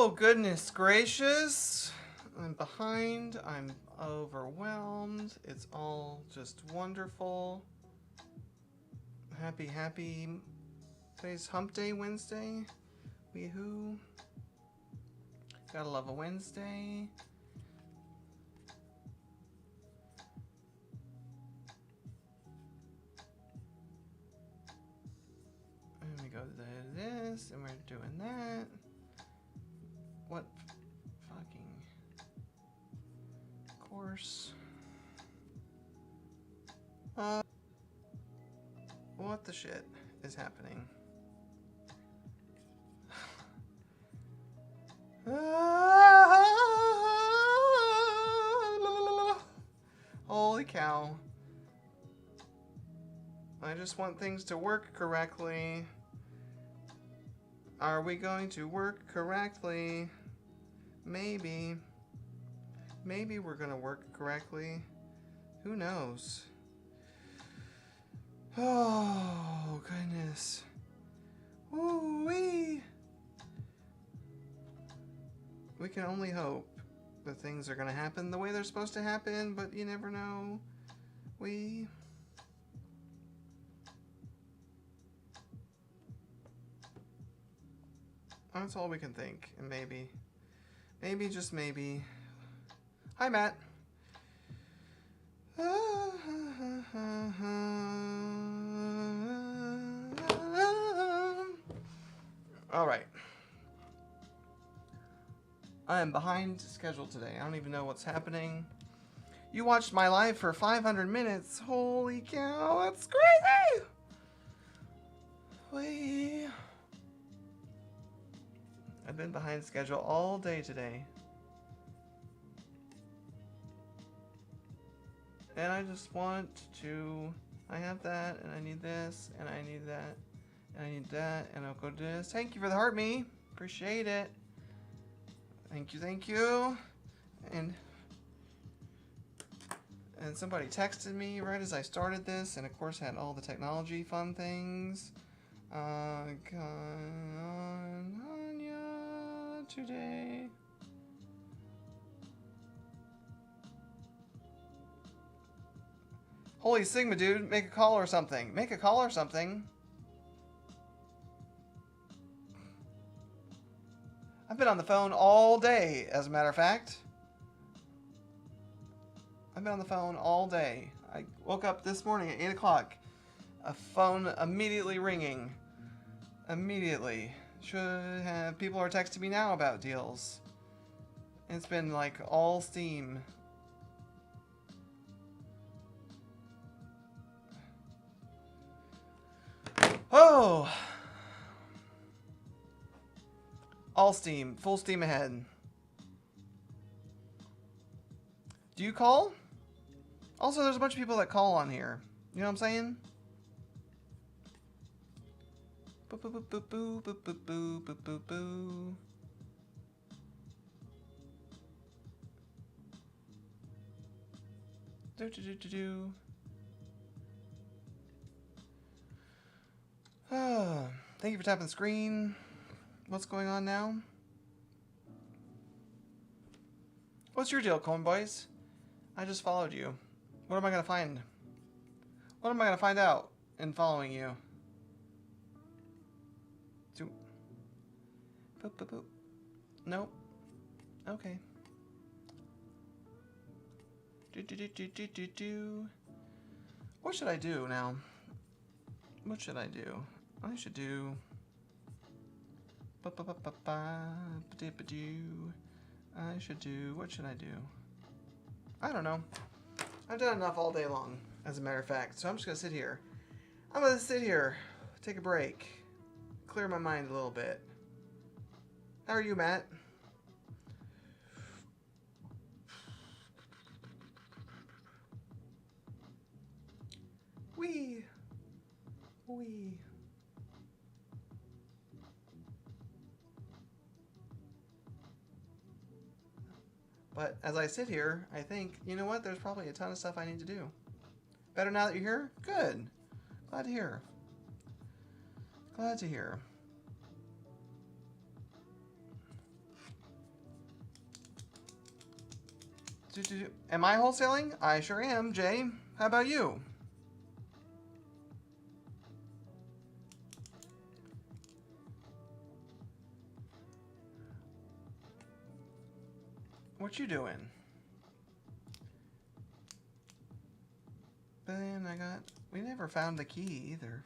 Oh, goodness gracious. I'm behind. I'm overwhelmed. It's all just wonderful. Happy. Today's Hump Day Wednesday. Weehoo. Gotta love a Wednesday. And we go to this, and we're doing that. What fucking course? What the shit is happening? Holy cow. I just want things to work correctly. Are we going to work correctly? Maybe. Maybe we're gonna work correctly. Who knows? Oh, goodness. Woo-wee. We can only hope that things are gonna happen the way they're supposed to happen, but you never know. That's all we can think, and maybe, just maybe. Hi, Matt. All right. I am behind schedule today. I don't even know what's happening. You watched my live for 500 minutes. Holy cow, that's crazy! I've been behind schedule all day today. And I just want to... I have that, and I need this, and I need that, and I need that, and I'll go do this. Thank you for the heart me. Appreciate it. Thank you. And somebody texted me right as I started this, and of course had all the technology fun things. Today. Holy Sigma, dude. Make a call or something. Make a call or something. I've been on the phone all day, as a matter of fact. I've been on the phone all day. I woke up this morning at 8 o'clock. A phone immediately ringing. Immediately. Should have... People are texting me now about deals. It's been like all steam. Oh! All steam. Full steam ahead. Do you call? Also, there's a bunch of people that call on here. You know what I'm saying? Boo boo boo boo boo boo boo boo boo boo boo. Do do do do do. Thank you for tapping the screen. What's going on now? What's your deal, Coen Boys? I just followed you. What am I gonna find? What am I gonna find out in following you? Do. Boop boop boop. Nope. Okay. Do do do do do do do. What should I do now? What should I do? I should do. I should do. What should I do? I don't know. I've done enough all day long, as a matter of fact. So I'm just gonna sit here. I'm gonna sit here, take a break, clear my mind a little bit. How are you, Matt? Wee. But as I sit here, I think, you know what? There's probably a ton of stuff I need to do. Better now that you're here? Good. Glad to hear. Glad to hear. Am I wholesaling? I sure am, Jay. How about you? What you doing? But then we never found the key either.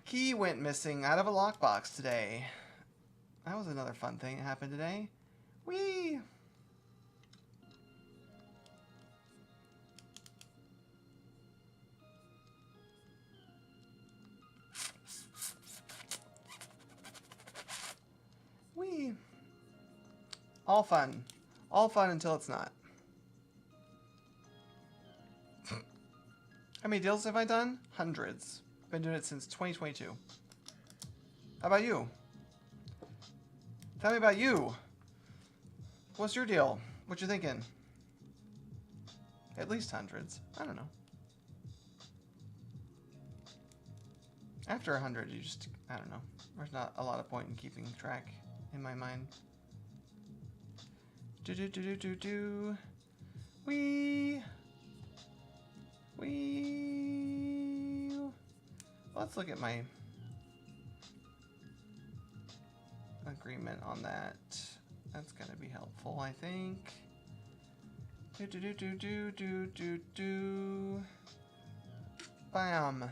Key went missing out of a lockbox today. That was another fun thing that happened today. Whee! Whee! All fun. All fun until it's not. How many deals have I done? Hundreds. I've been doing it since 2022. How about you? Tell me about you. What's your deal? What you thinking? At least hundreds. I don't know. After 100, you just, I don't know. There's not a lot of point in keeping track in my mind. Do. Wee. Let's look at my agreement on that. That's gonna be helpful, I think. Do. Bam.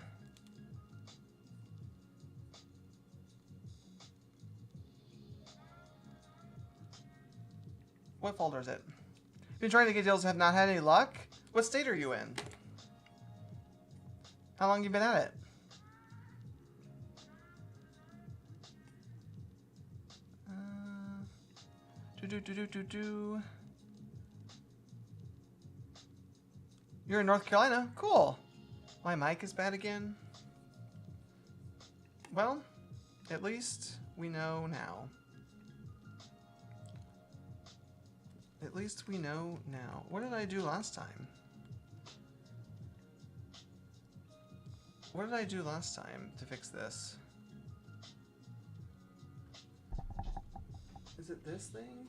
What folder is it? Been trying to get deals, have not had any luck? What state are you in? How long you been at it? Do. You're in North Carolina? Cool. My mic is bad again. Well, at least we know now. At least we know now. What did I do last time? What did I do last time to fix this? Is it this thing?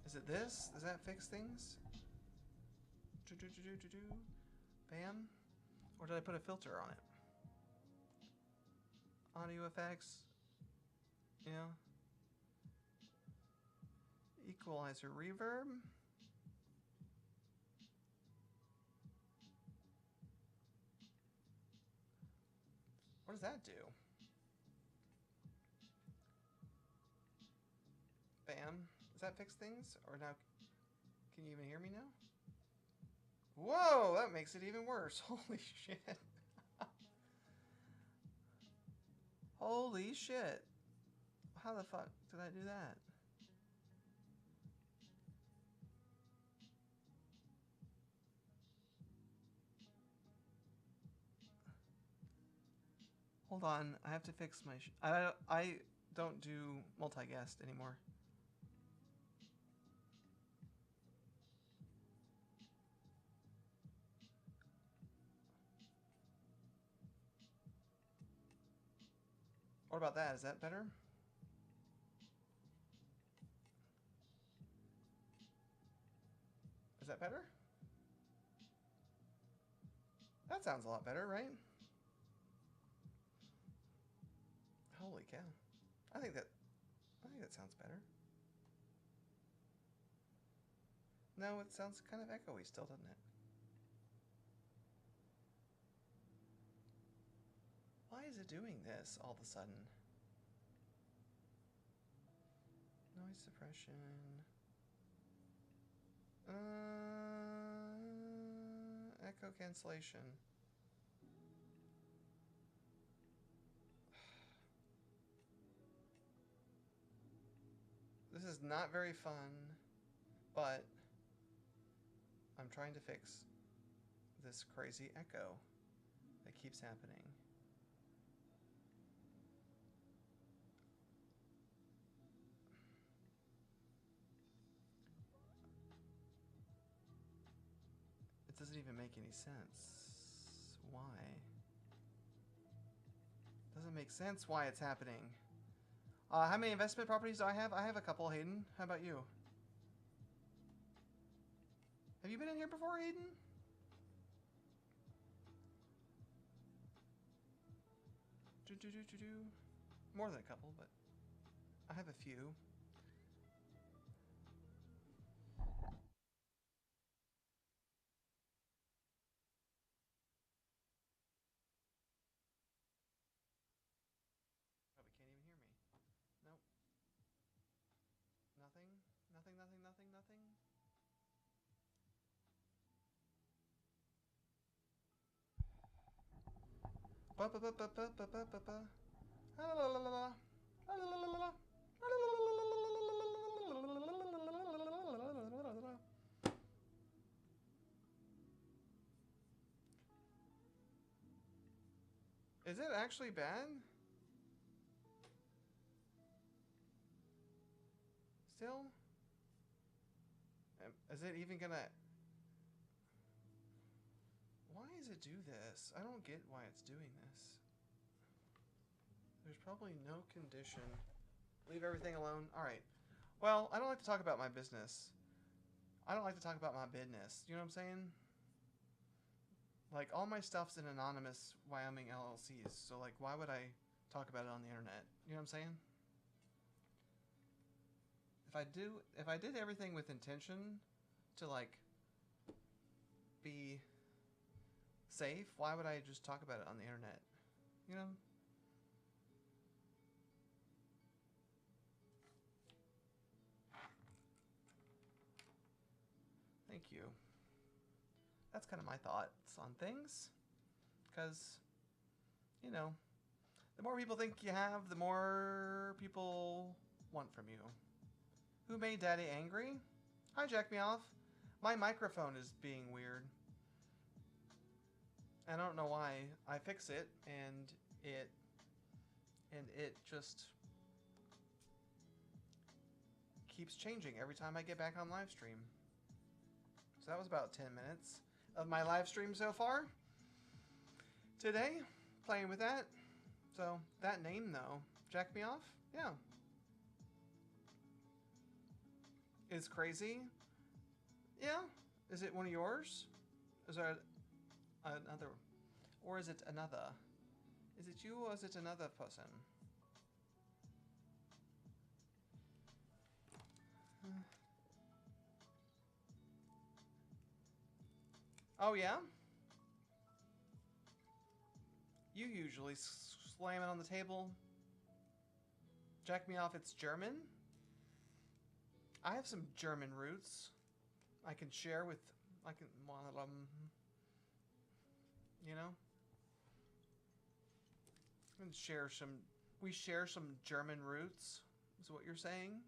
Is it this? Does that fix things? Bam. Or did I put a filter on it? Audio effects. You know. Equalizer reverb. What does that do? Bam. Does that fix things? Or now, can you even hear me now? Whoa, that makes it even worse. Holy shit. Holy shit. How the fuck did I do that? Hold on, I have to fix my I don't do multi-guest anymore. What about that? Is that better? Is that better? That sounds a lot better, right? Holy cow. I think that sounds better. No, it sounds kind of echoey still, doesn't it? Why is it doing this all of a sudden? Noise suppression. Echo cancellation. This is not very fun, but I'm trying to fix this crazy echo that keeps happening. It doesn't even make any sense. Why? Doesn't make sense why it's happening. How many investment properties do I have? I have a couple, Hayden. How about you? Have you been in here before, Hayden? More than a couple, but I have a few. Probably can't even hear me. Nope. Nothing. Nothing. Nothing. Nothing. Nothing. Ba ba ba ba ba ba ba ba ba. La la la la la. La la la la la. Is it actually bad? Still? Is it even gonna... Why does it do this? I don't get why it's doing this. There's probably no condition. Leave everything alone? Alright. Well, I don't like to talk about my business. I don't like to talk about my business. You know what I'm saying? Like, all my stuff's in anonymous Wyoming LLCs, so, like, why would I talk about it on the internet? You know what I'm saying? If I did everything with intention to, like, be safe, why would I just talk about it on the internet? You know? Thank you. That's kind of my thoughts on things. Because, you know, the more people think you have, the more people want from you. Who made Daddy angry? Hijack me off. My microphone is being weird. I don't know why. I fix it, and it just keeps changing every time I get back on live stream. So that was about 10 minutes of my live stream so far today, playing with that. So that name though, Jack Me Off, yeah, is crazy. Yeah, is it one of yours? Is there another, or is it another? Is it you or is it another person? Oh yeah? You usually slam it on the table. Jack Me Off, it's German? I have some German roots. I can share with, one of them, you know? And share some, we share some German roots, is what you're saying?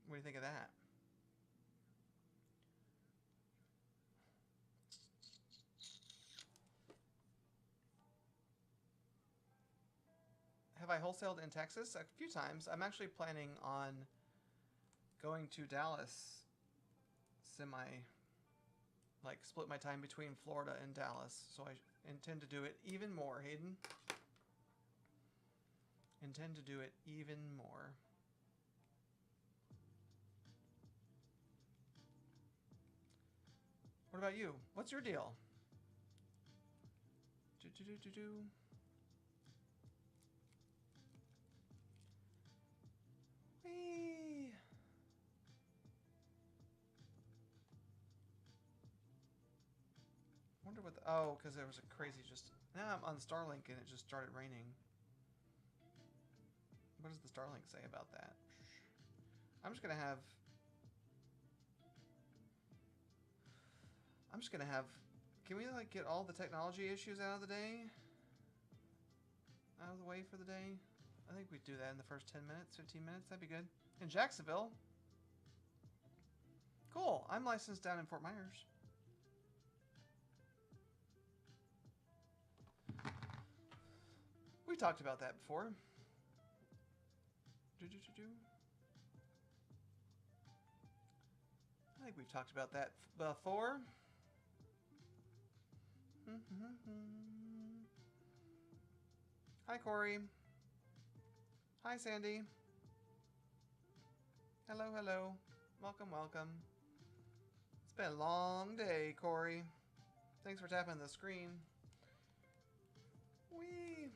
What do you think of that? Have I wholesaled in Texas? A few times. I'm actually planning on going to Dallas like split my time between Florida and Dallas. So I intend to do it even more, Hayden. Intend to do it even more. What about you? What's your deal? Whee! Wonder what the, oh, because there was a crazy just, now I'm on Starlink and it just started raining. What does the Starlink say about that? I'm just gonna have, can we like get all the technology issues out of the day? Out of the way for the day? I think we'd do that in the first 10 minutes, 15 minutes, that'd be good. In Jacksonville? Cool, I'm licensed down in Fort Myers. We talked about that before. I think we've talked about that before. Hi, Corey. Hi, Sandy. Hello, hello. Welcome, welcome. It's been a long day, Corey. Thanks for tapping the screen. Whee!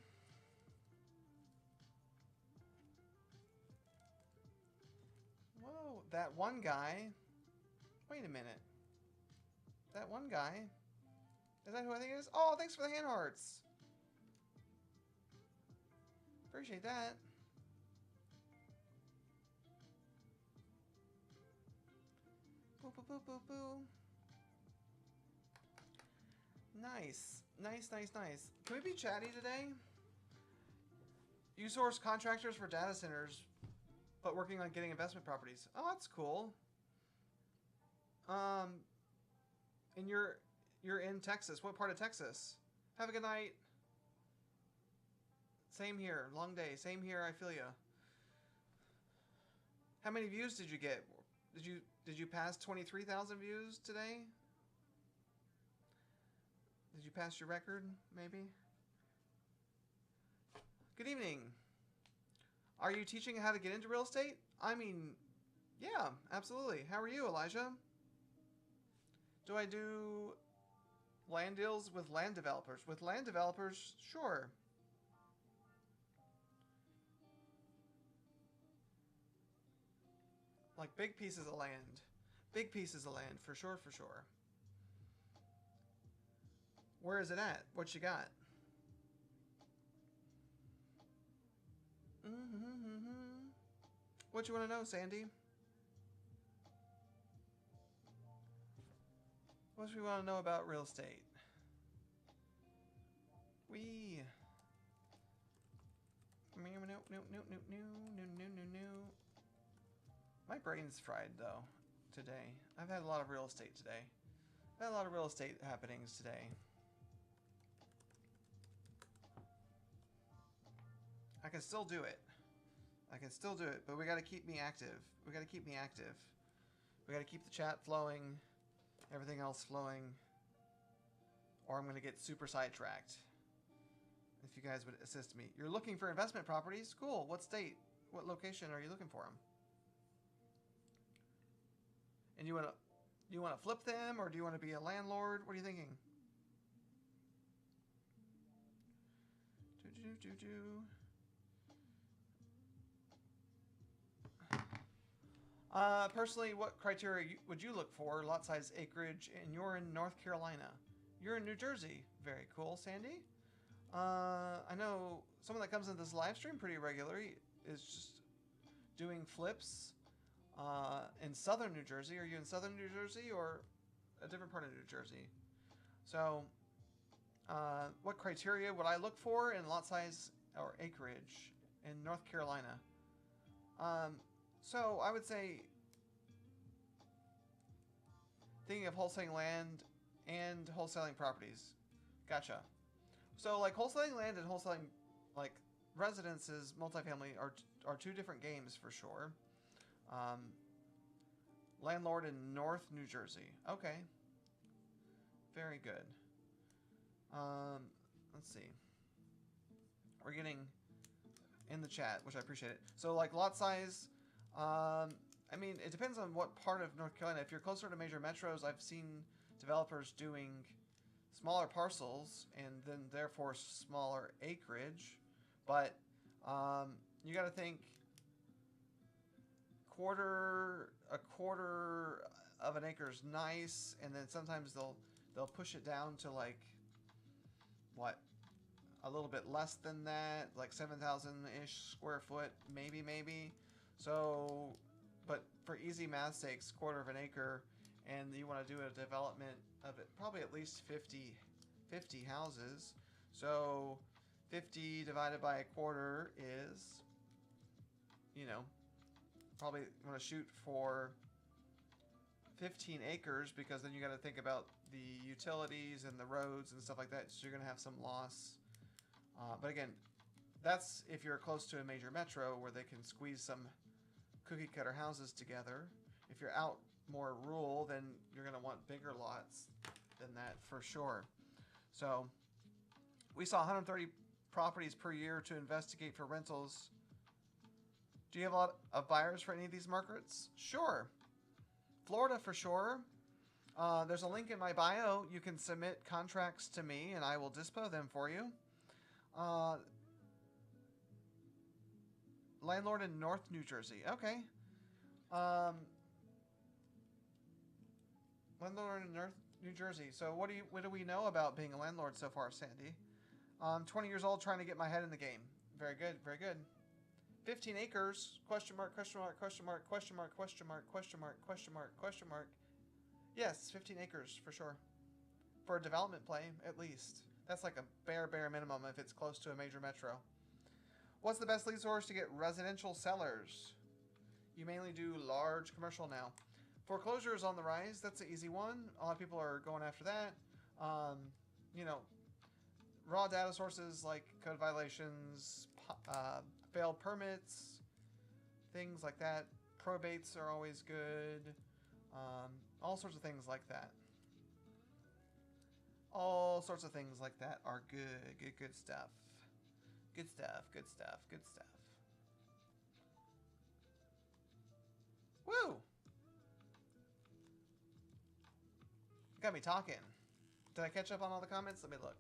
Whoa, that one guy. Wait a minute. That one guy. Is that who I think it is? Oh, thanks for the hand hearts. Appreciate that. Boo, boo, boo, boo, boo. Nice. Nice, nice, nice. Can we be chatty today? You source contractors for data centers, but working on getting investment properties. Oh, that's cool. And you're in Texas. What part of Texas? Have a good night. Same here. Long day. Same here. I feel ya. How many views did you get? Did you pass 23,000 views today? Did you pass your record, maybe? Good evening. Are you teaching how to get into real estate? I mean, yeah, absolutely. How are you, Elijah? Do I do land deals with land developers? With land developers, sure. Like big pieces of land. Big pieces of land, for sure, for sure. Where is it at? What you got? What you want to know, Sandy? What do we want to know about real estate? No. My brain's fried, though, today. I've had a lot of real estate today. I've had a lot of real estate happenings today. I can still do it. I can still do it, but we got to keep me active. We got to keep me active. We got to keep the chat flowing, everything else flowing, or I'm going to get super sidetracked. If you guys would assist me. You're looking for investment properties? Cool. What state? What location are you looking for them? And you want to flip them, or do you want to be a landlord? What are you thinking? Personally, what criteria would you look for? Lot size, acreage, and you're in North Carolina. You're in New Jersey. Very cool, Sandy. I know someone that comes into this live stream pretty regularly is just doing flips in southern New Jersey. Are you in southern New Jersey or a different part of New Jersey? So, what criteria would I look for in lot size or acreage in North Carolina? So I would say, thinking of wholesaling land and wholesaling properties. Gotcha. So like wholesaling land and wholesaling like residences, multifamily are two different games for sure. Landlord in North New Jersey. Okay. Very good. Let's see. We're getting in the chat, which I appreciate it. So like lot size, I mean, it depends on what part of North Carolina. If you're closer to major metros, I've seen developers doing smaller parcels and then therefore smaller acreage. But you got to think a quarter of an acre is nice, and then sometimes they'll push it down to like what, a little bit less than that, like 7,000-ish square foot, maybe. So, but for easy math sakes, quarter of an acre, and you want to do a development of it, probably at least 50 houses. So 50 divided by a quarter is, you know, probably want to shoot for 15 acres, because then you got to think about the utilities and the roads and stuff like that. So you're going to have some loss. But again, that's if you're close to a major metro where they can squeeze some cookie cutter houses together. If you're out more rural, then you're going to want bigger lots than that for sure. So we saw 130% properties per year to investigate for rentals. Do you have a lot of buyers for any of these markets? Sure. Florida for sure. There's a link in my bio. You can submit contracts to me and I will dispo them for you. Landlord in North New Jersey. Okay. Landlord in North New Jersey. So what do we know about being a landlord so far, Sandy? 20 years old, trying to get my head in the game. Very good, very good. 15 acres, question mark, question mark, question mark, question mark, question mark, question mark, question mark, question mark. Yes, 15 acres for sure. For a development play, at least. That's like a bare minimum if it's close to a major metro. What's the best lead source to get residential sellers? You mainly do large commercial now. Foreclosure is on the rise. That's an easy one. A lot of people are going after that. You know, raw data sources like code violations, failed permits, things like that. Probates are always good. All sorts of things like that. All sorts of things like that are good. Good stuff. Good stuff. Good stuff. Good stuff. Woo! Got me talking. Did I catch up on all the comments? Let me look.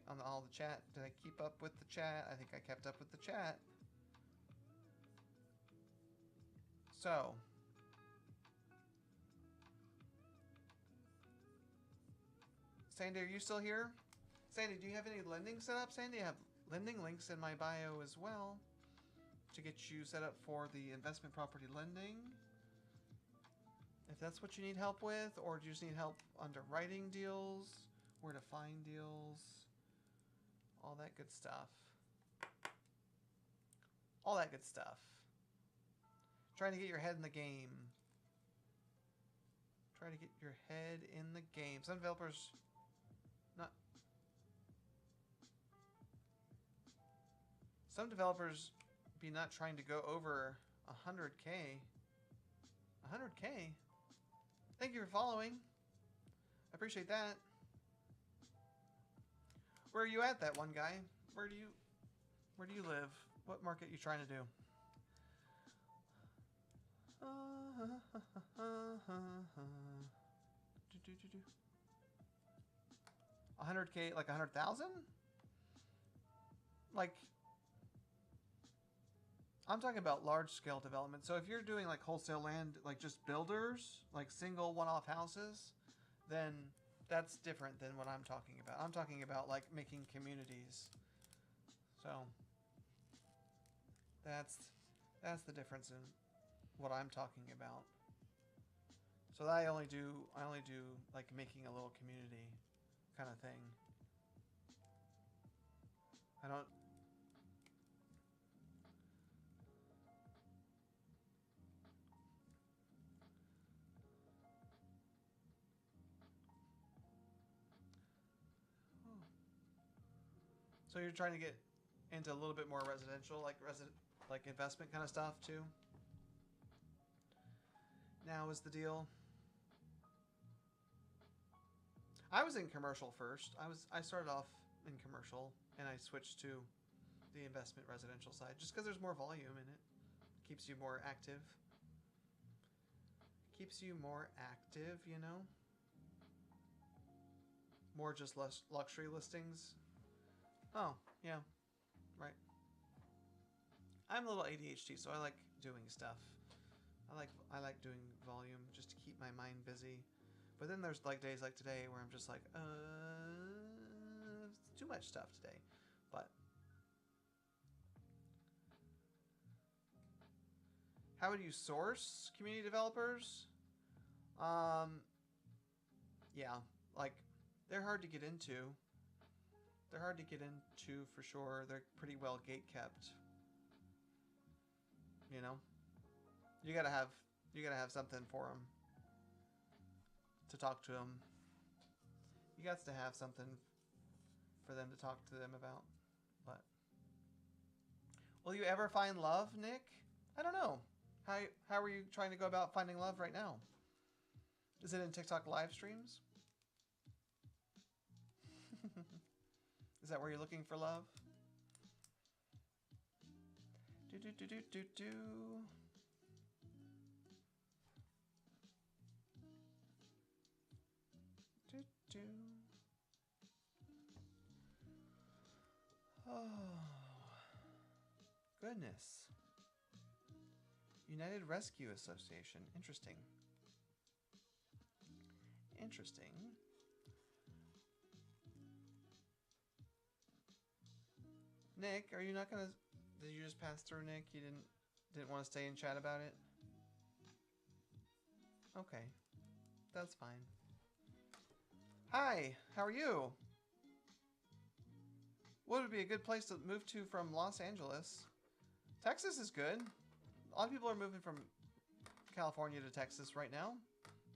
On all the chat. Did I keep up with the chat? I think I kept up with the chat. So. Sandy, are you still here? Sandy, do you have any lending set up? Sandy, I have lending links in my bio as well to get you set up for the investment property lending. If that's what you need help with, or do you just need help underwriting deals, where to find deals, all that good stuff. All that good stuff. Trying to get your head in the game. Try to get your head in the game. Some developers be not trying to go over 100K. 100K? Thank you for following. I appreciate that. Where are you at, that one guy? Where do you live? What market are you trying to do? 100K, like 100,000? Like, I'm talking about large scale development. So if you're doing like wholesale land, like just builders, like single one-off houses, then that's different than what I'm talking about. I'm talking about like making communities. So that's the difference in what I'm talking about. So I only do like making a little community kind of thing. I don't. So you're trying to get into a little bit more residential, like investment kind of stuff too. Now is the deal. I was in commercial first. I started off in commercial and I switched to the investment residential side just because there's more volume in it. Keeps you more active. Keeps you more active, you know. More just luxury listings. Oh, yeah. Right. I'm a little ADHD, so I like doing stuff. I like doing volume just to keep my mind busy. But then there's like days like today where I'm just like, it's too much stuff today. But how would you source community developers? Yeah, like they're hard to get into. They're hard to get into for sure. They're pretty well gate kept. You know, you gotta have something for them to talk to them. You got to have something for them to talk to them about. But will you ever find love, Nick? I don't know. How are you trying to go about finding love right now? Is it in TikTok live streams? Is that where you're looking for love? Do do do do do do. Do do. Oh, goodness. United Rescue Association. Interesting. Interesting. Nick, are you not gonna... Did you just pass through, Nick? You didn't want to stay and chat about it? Okay. That's fine. Hi, how are you? What would be a good place to move to from Los Angeles? Texas is good. A lot of people are moving from California to Texas right now.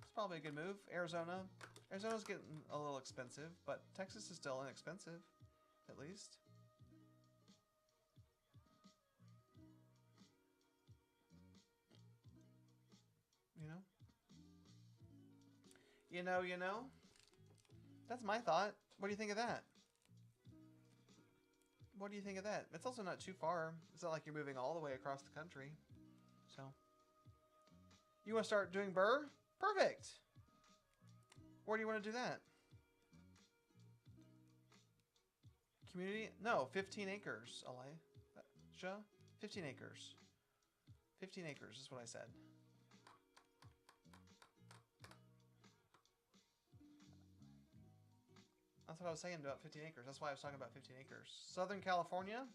It's probably a good move. Arizona. Arizona's getting a little expensive, but Texas is still inexpensive, at least. You know? You know? That's my thought. What do you think of that? What do you think of that? It's also not too far. It's not like you're moving all the way across the country. So, you want to start doing burr? Perfect! Where do you want to do that? Community? No, 15 acres, Elijah. 15 acres. 15 acres is what I said. That's what I was saying about 15 acres. That's why I was talking about 15 acres. Southern California?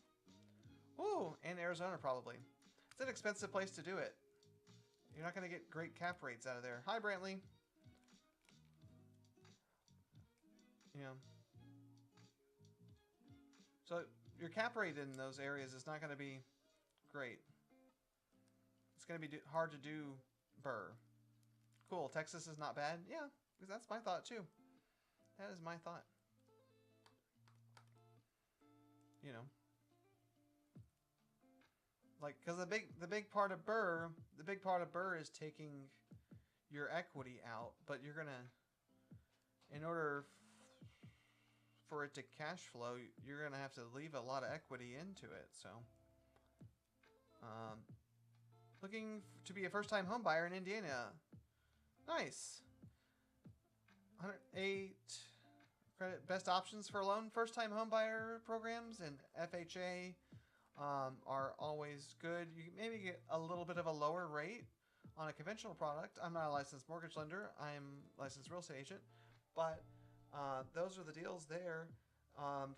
Ooh, and Arizona probably. It's an expensive place to do it. You're not going to get great cap rates out of there. Hi, Brantley. Yeah. So your cap rate in those areas is not going to be great. It's going to be hard to do burr. Cool. Texas is not bad. Yeah, because that's my thought too. That is my thought. You know, like, because the big part of burr is taking your equity out, but you're gonna, in order for it to cash flow, you're gonna have to leave a lot of equity into it. So, looking to be a first-time home buyer in Indiana. Nice. 108 credit best options for loan. First-time home buyer programs and FHA are always good. You maybe get a little bit of a lower rate on a conventional product. I'm not a licensed mortgage lender. I'm a licensed real estate agent, but those are the deals there.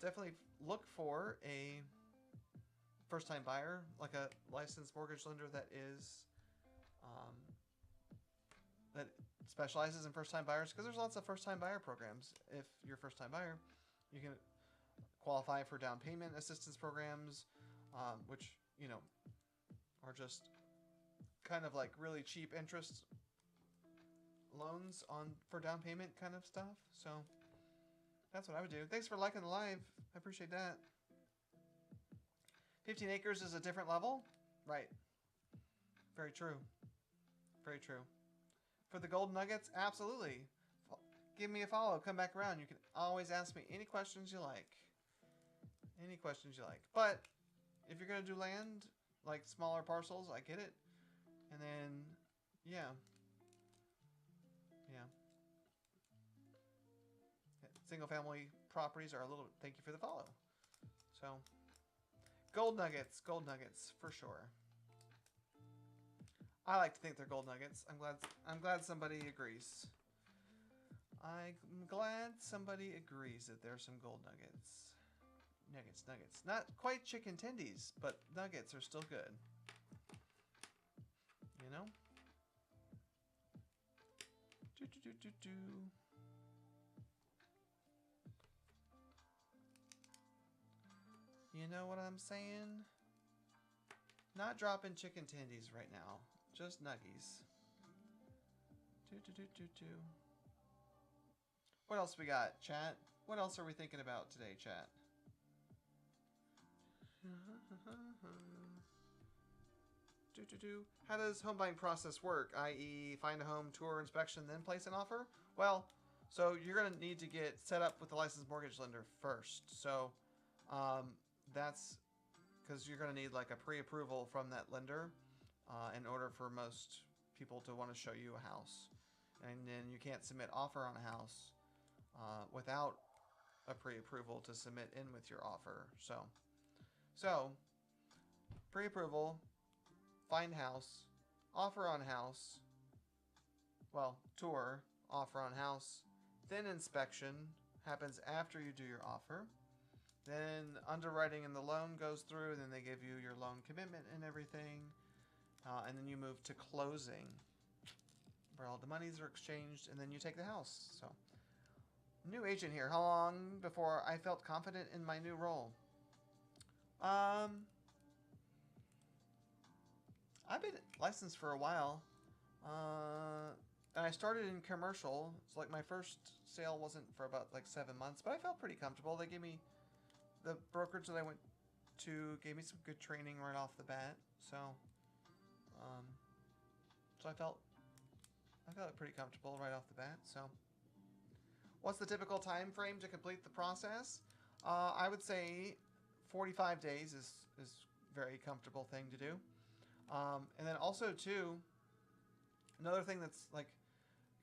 Definitely look for a first-time buyer, like a licensed mortgage lender that is that specializes in first-time buyers, because there's lots of first-time buyer programs. If you're a first-time buyer, you can qualify for down payment assistance programs, which, you know, are just kind of like really cheap interest loans for down payment kind of stuff. So that's what I would do. Thanks for liking the live. I appreciate that. 15 acres is a different level. Right. Very true. Very true. For the gold nuggets, absolutely. Give me a follow. Come back around. You can always ask me any questions you like. Any questions you like. But if you're going to do land, like smaller parcels, I get it. And then, yeah. Yeah. Single family properties are a little... Thank you for the follow. So, gold nuggets, for sure. I like to think they're gold nuggets. I'm glad somebody agrees. I'm glad somebody agrees that there's some gold nuggets. Nuggets. Not quite chicken tendies, but nuggets are still good. You know? Do. You know what I'm saying? Not dropping chicken tendies right now. Just nuggies. Do. What else we got, chat? What else are we thinking about today, chat? Do. How does home buying process work? I.e., find a home, tour, inspection, then place an offer? Well, so you're going to need to get set up with the licensed mortgage lender first. So that's because you're going to need like a pre-approval from that lender in order for most people to want to show you a house. And then you can't submit offer on a house without a pre-approval to submit in with your offer. So pre-approval, find house, offer on house, well, tour, offer on house, then inspection happens after you do your offer. Then underwriting and the loan goes through, and then they give you your loan commitment and everything. And then you move to closing, where all the monies are exchanged, and then you take the house. So, new agent here. How long before I felt confident in my new role? I've been licensed for a while. And I started in commercial. It's like my first sale wasn't for about like 7 months, but I felt pretty comfortable. They gave me, the brokerage that I went to gave me some good training right off the bat. So I felt pretty comfortable right off the bat. So what's the typical time frame to complete the process? I would say 45 days is a very comfortable thing to do. And then also too, another thing that's like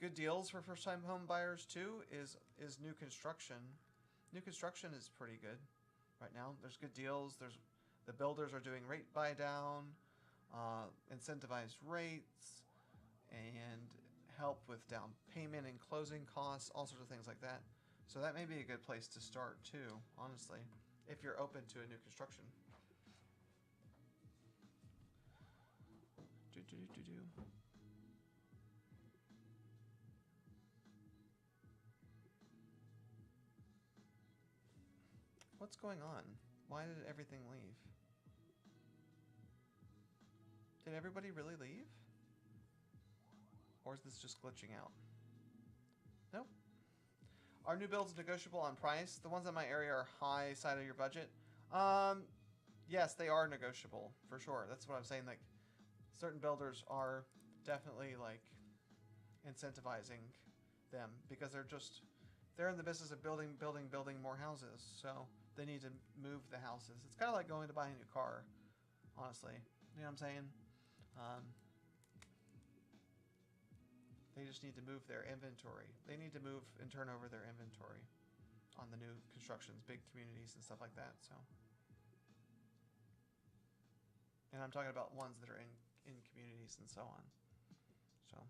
good deals for first-time home buyers too is new construction. New construction is pretty good right now. There's good deals. The builders are doing rate buy down, incentivized rates, and help with down payment and closing costs, all sorts of things like that. So that may be a good place to start too, honestly, if you're open to a new construction. What's going on? Why did everything leave? Did everybody really leave? Or is this just glitching out? Nope. Are new builds negotiable on price? The ones in my area are high side of your budget. Yes, they are negotiable for sure. That's what I'm saying. Like, certain builders are definitely like incentivizing them because they're in the business of building more houses. So they need to move the houses. It's kind of like going to buy a new car, honestly. You know what I'm saying? They just need to move their inventory. They need to move and turn over their inventory on the new constructions, big communities and stuff like that. So, and I'm talking about ones that are in communities and so on. So,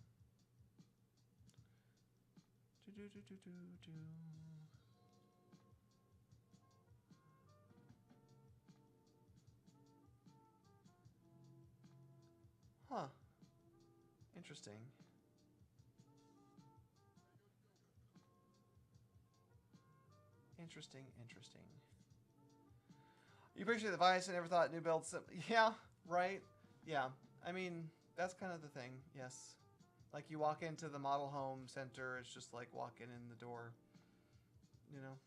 huh? Interesting. Interesting. You appreciate the advice. I never thought new builds. Yeah, right. Yeah, I mean that's kind of the thing. Yes, like you walk into the model home center, it's just like walking in the door. You know,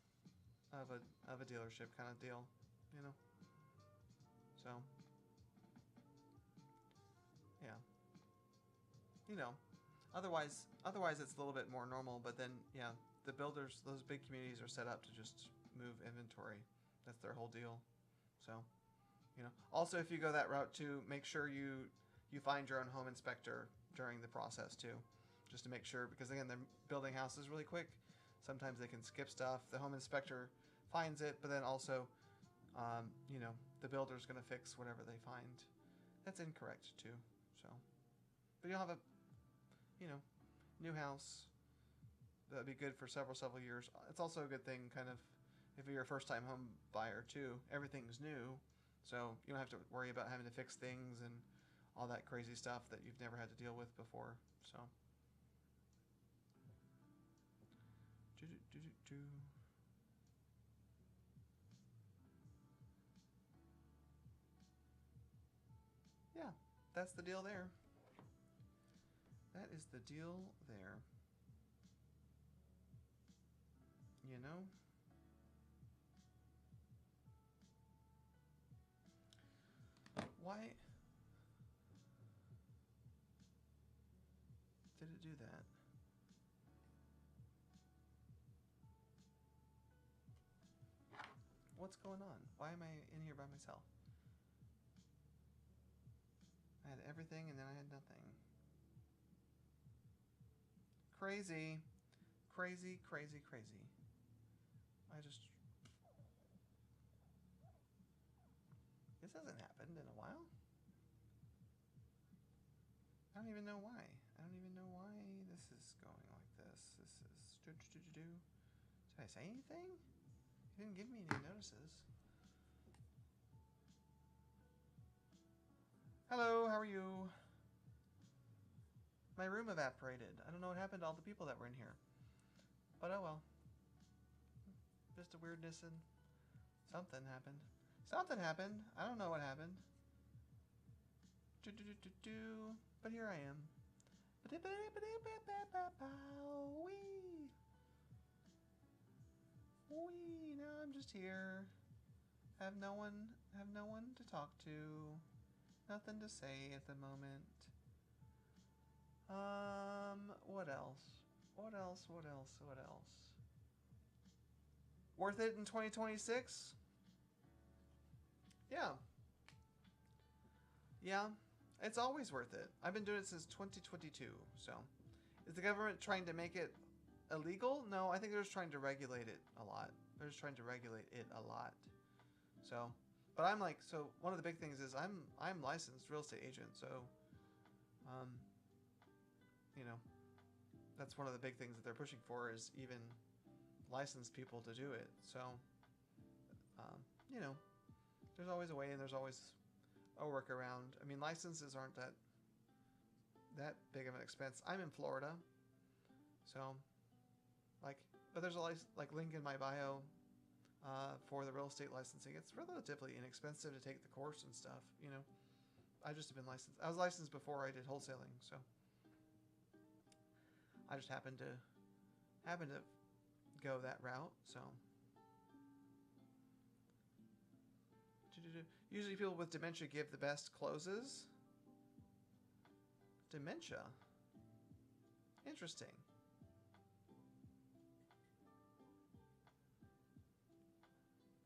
of a dealership kind of deal. You know. So. Yeah. You know. Otherwise it's a little bit more normal. But then yeah. The builders, those big communities are set up to just move inventory. That's their whole deal. So, you know. Also, if you go that route too, make sure you find your own home inspector during the process too, just to make sure. Because again, they're building houses really quick. Sometimes they can skip stuff. The home inspector finds it, but then also, you know, the builder's going to fix whatever they find. That's incorrect too. So, but you'll have a, you know, new house. That'd be good for several years. It's also a good thing, kind of, if you're a first-time home buyer too. Everything's new, so you don't have to worry about having to fix things and all that crazy stuff that you've never had to deal with before. So, yeah, that's the deal there. That is the deal there. You know? Why did it do that? What's going on? Why am I in here by myself? I had everything and then I had nothing. Crazy. Crazy, crazy, crazy. I just... This hasn't happened in a while. I don't even know why. I don't even know why this is going like this. This is... Did I say anything? You didn't give me any notices. Hello, how are you? My room evaporated. I don't know what happened to all the people that were in here. But oh well. Just a weirdness and something happened. Something happened. I don't know what happened. But here I am. Wee. Wee. Now I'm just here. Have no one to talk to. Nothing to say at the moment. What else? What else? What else? What else? Worth it in 2026? Yeah. Yeah. It's always worth it. I've been doing it since 2022, so. Is the government trying to make it illegal? No, I think they're just trying to regulate it a lot. They're just trying to regulate it a lot. So, but I'm like, so one of the big things is I'm licensed real estate agent, so, you know, that's one of the big things that they're pushing for is even licensed people to do it. So, you know, there's always a way and there's always a workaround. I mean, licenses aren't that big of an expense. I'm in Florida, so like, but there's a like link in my bio for the real estate licensing. It's relatively inexpensive to take the course and stuff. You know, I just have been licensed. I was licensed before I did wholesaling, so I just happened to go that route. So usually people with dementia give the best closes. Dementia. Interesting.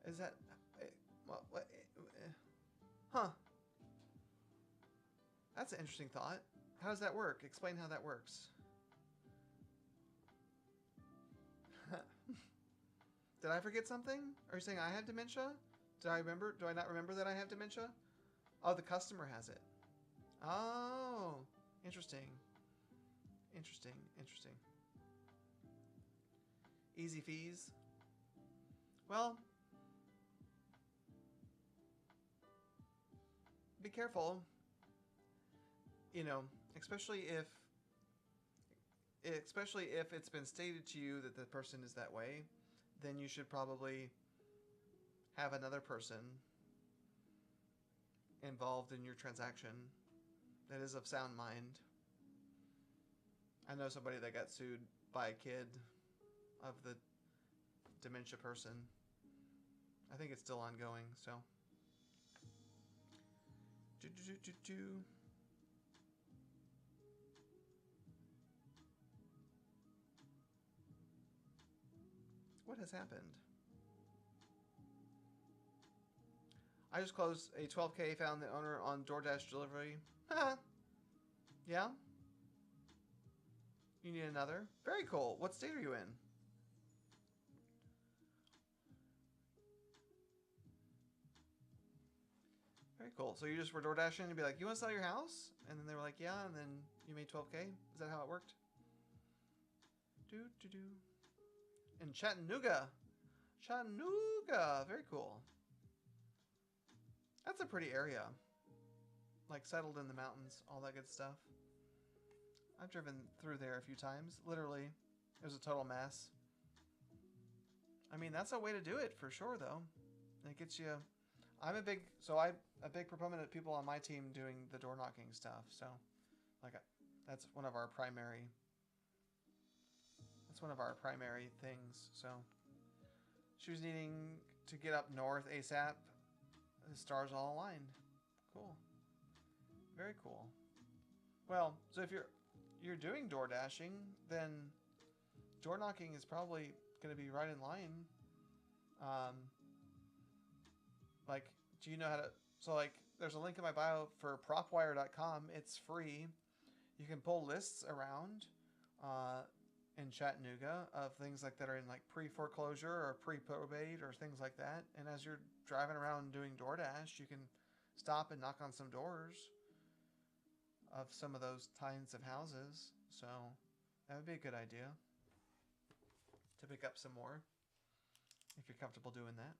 Is that... Well, what... Huh. That's an interesting thought. How does that work? Explain how that works. Did I forget something? Are you saying I have dementia? Did I remember? Do I not remember that I have dementia? Oh, the customer has it. Oh, interesting. Interesting, interesting. Easy fees. Well, be careful. You know, especially if it's been stated to you that the person is that way, then you should probably have another person involved in your transaction that is of sound mind. I know somebody that got sued by a kid of the dementia person. I think it's still ongoing, so. What has happened? I just closed a 12K, found the owner on DoorDash delivery. Yeah? You need another? Very cool. What state are you in? Very cool. So you just were DoorDashing and be like, you want to sell your house? And then they were like, yeah, and then you made 12K? Is that how it worked? In Chattanooga. Chattanooga. Very cool. That's a pretty area. Like settled in the mountains, all that good stuff. I've driven through there a few times. Literally, it was a total mess. I mean, that's a way to do it for sure, though. It gets you... I'm a big proponent of people on my team doing the door knocking stuff. So, like, that's one of our primary things. So, she was needing to get up north ASAP. The stars all aligned. Cool. Very cool. Well, so if you're doing door dashing, then door knocking is probably going to be right in line. Like, do you know how to... So, like, there's a link in my bio for propwire.com. It's free. You can pull lists around in Chattanooga of things like that are in like pre-foreclosure or pre-probate or things like that. And as you're driving around doing DoorDash, you can stop and knock on some doors of some of those kinds of houses. So that would be a good idea to pick up some more if you're comfortable doing that.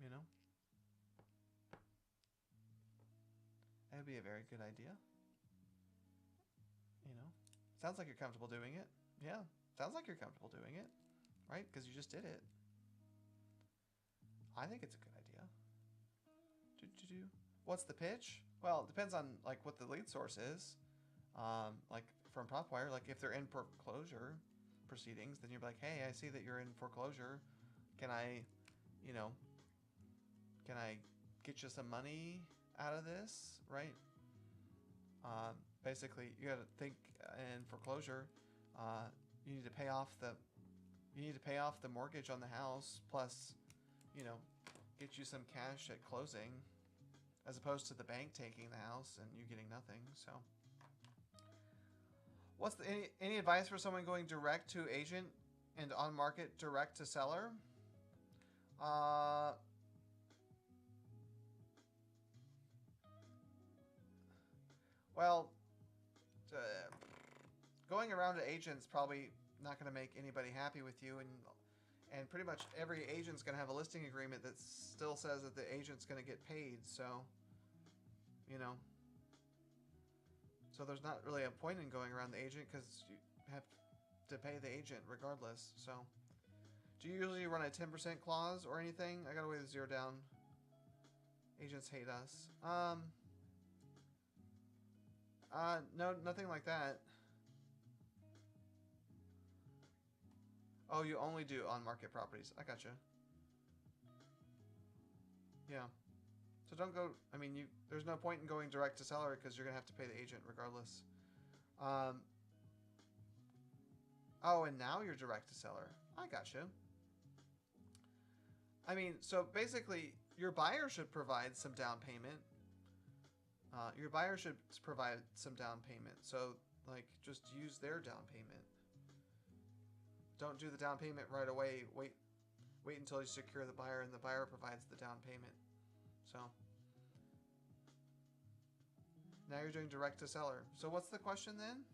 You know? That would be a very good idea. You know? Sounds like you're comfortable doing it. Yeah. Sounds like you're comfortable doing it. Right? Because you just did it. I think it's a good idea. What's the pitch? Well, it depends on like what the lead source is. Like from PropWire, like if they're in foreclosure proceedings, then you're like, hey, I see that you're in foreclosure. Can I, you know, can I get you some money out of this? Right? Basically, you got to think in foreclosure, you need to pay off the mortgage on the house, plus, you know, get you some cash at closing, as opposed to the bank taking the house and you getting nothing. So, what's any advice for someone going direct to agent and on market direct to seller? Well, going around to agents probably not going to make anybody happy with you, and pretty much every agent's going to have a listing agreement that still says that the agent's going to get paid. So, you know, so there's not really a point in going around the agent because you have to pay the agent regardless. So, do you usually run a 10% clause or anything? I got to weigh the zero down. Agents hate us. No, nothing like that. Oh, you only do on-market properties. I gotcha. Yeah. So don't go... I mean, there's no point in going direct to seller because you're going to have to pay the agent regardless. Oh, and now you're direct to seller. I gotcha. I mean, so basically, your buyer should provide some down payment. Your buyer should provide some down payment. So, like, just use their down payment. Don't do the down payment right away. Wait until you secure the buyer and the buyer provides the down payment. So, now you're doing direct to seller. So what's the question then?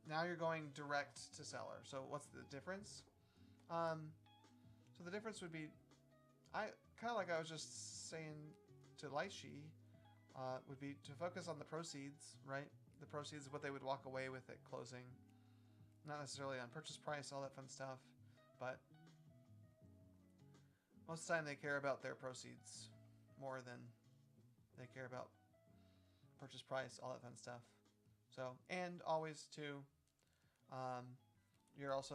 Now you're going direct to seller. So what's the difference? So the difference would be, kind of like I was just saying to Lychee, would be to focus on the proceeds, right? The proceeds is what they would walk away with at closing. Not necessarily on purchase price, all that fun stuff, but most of the time they care about their proceeds more than they care about purchase price, all that fun stuff. So, and always too, you're also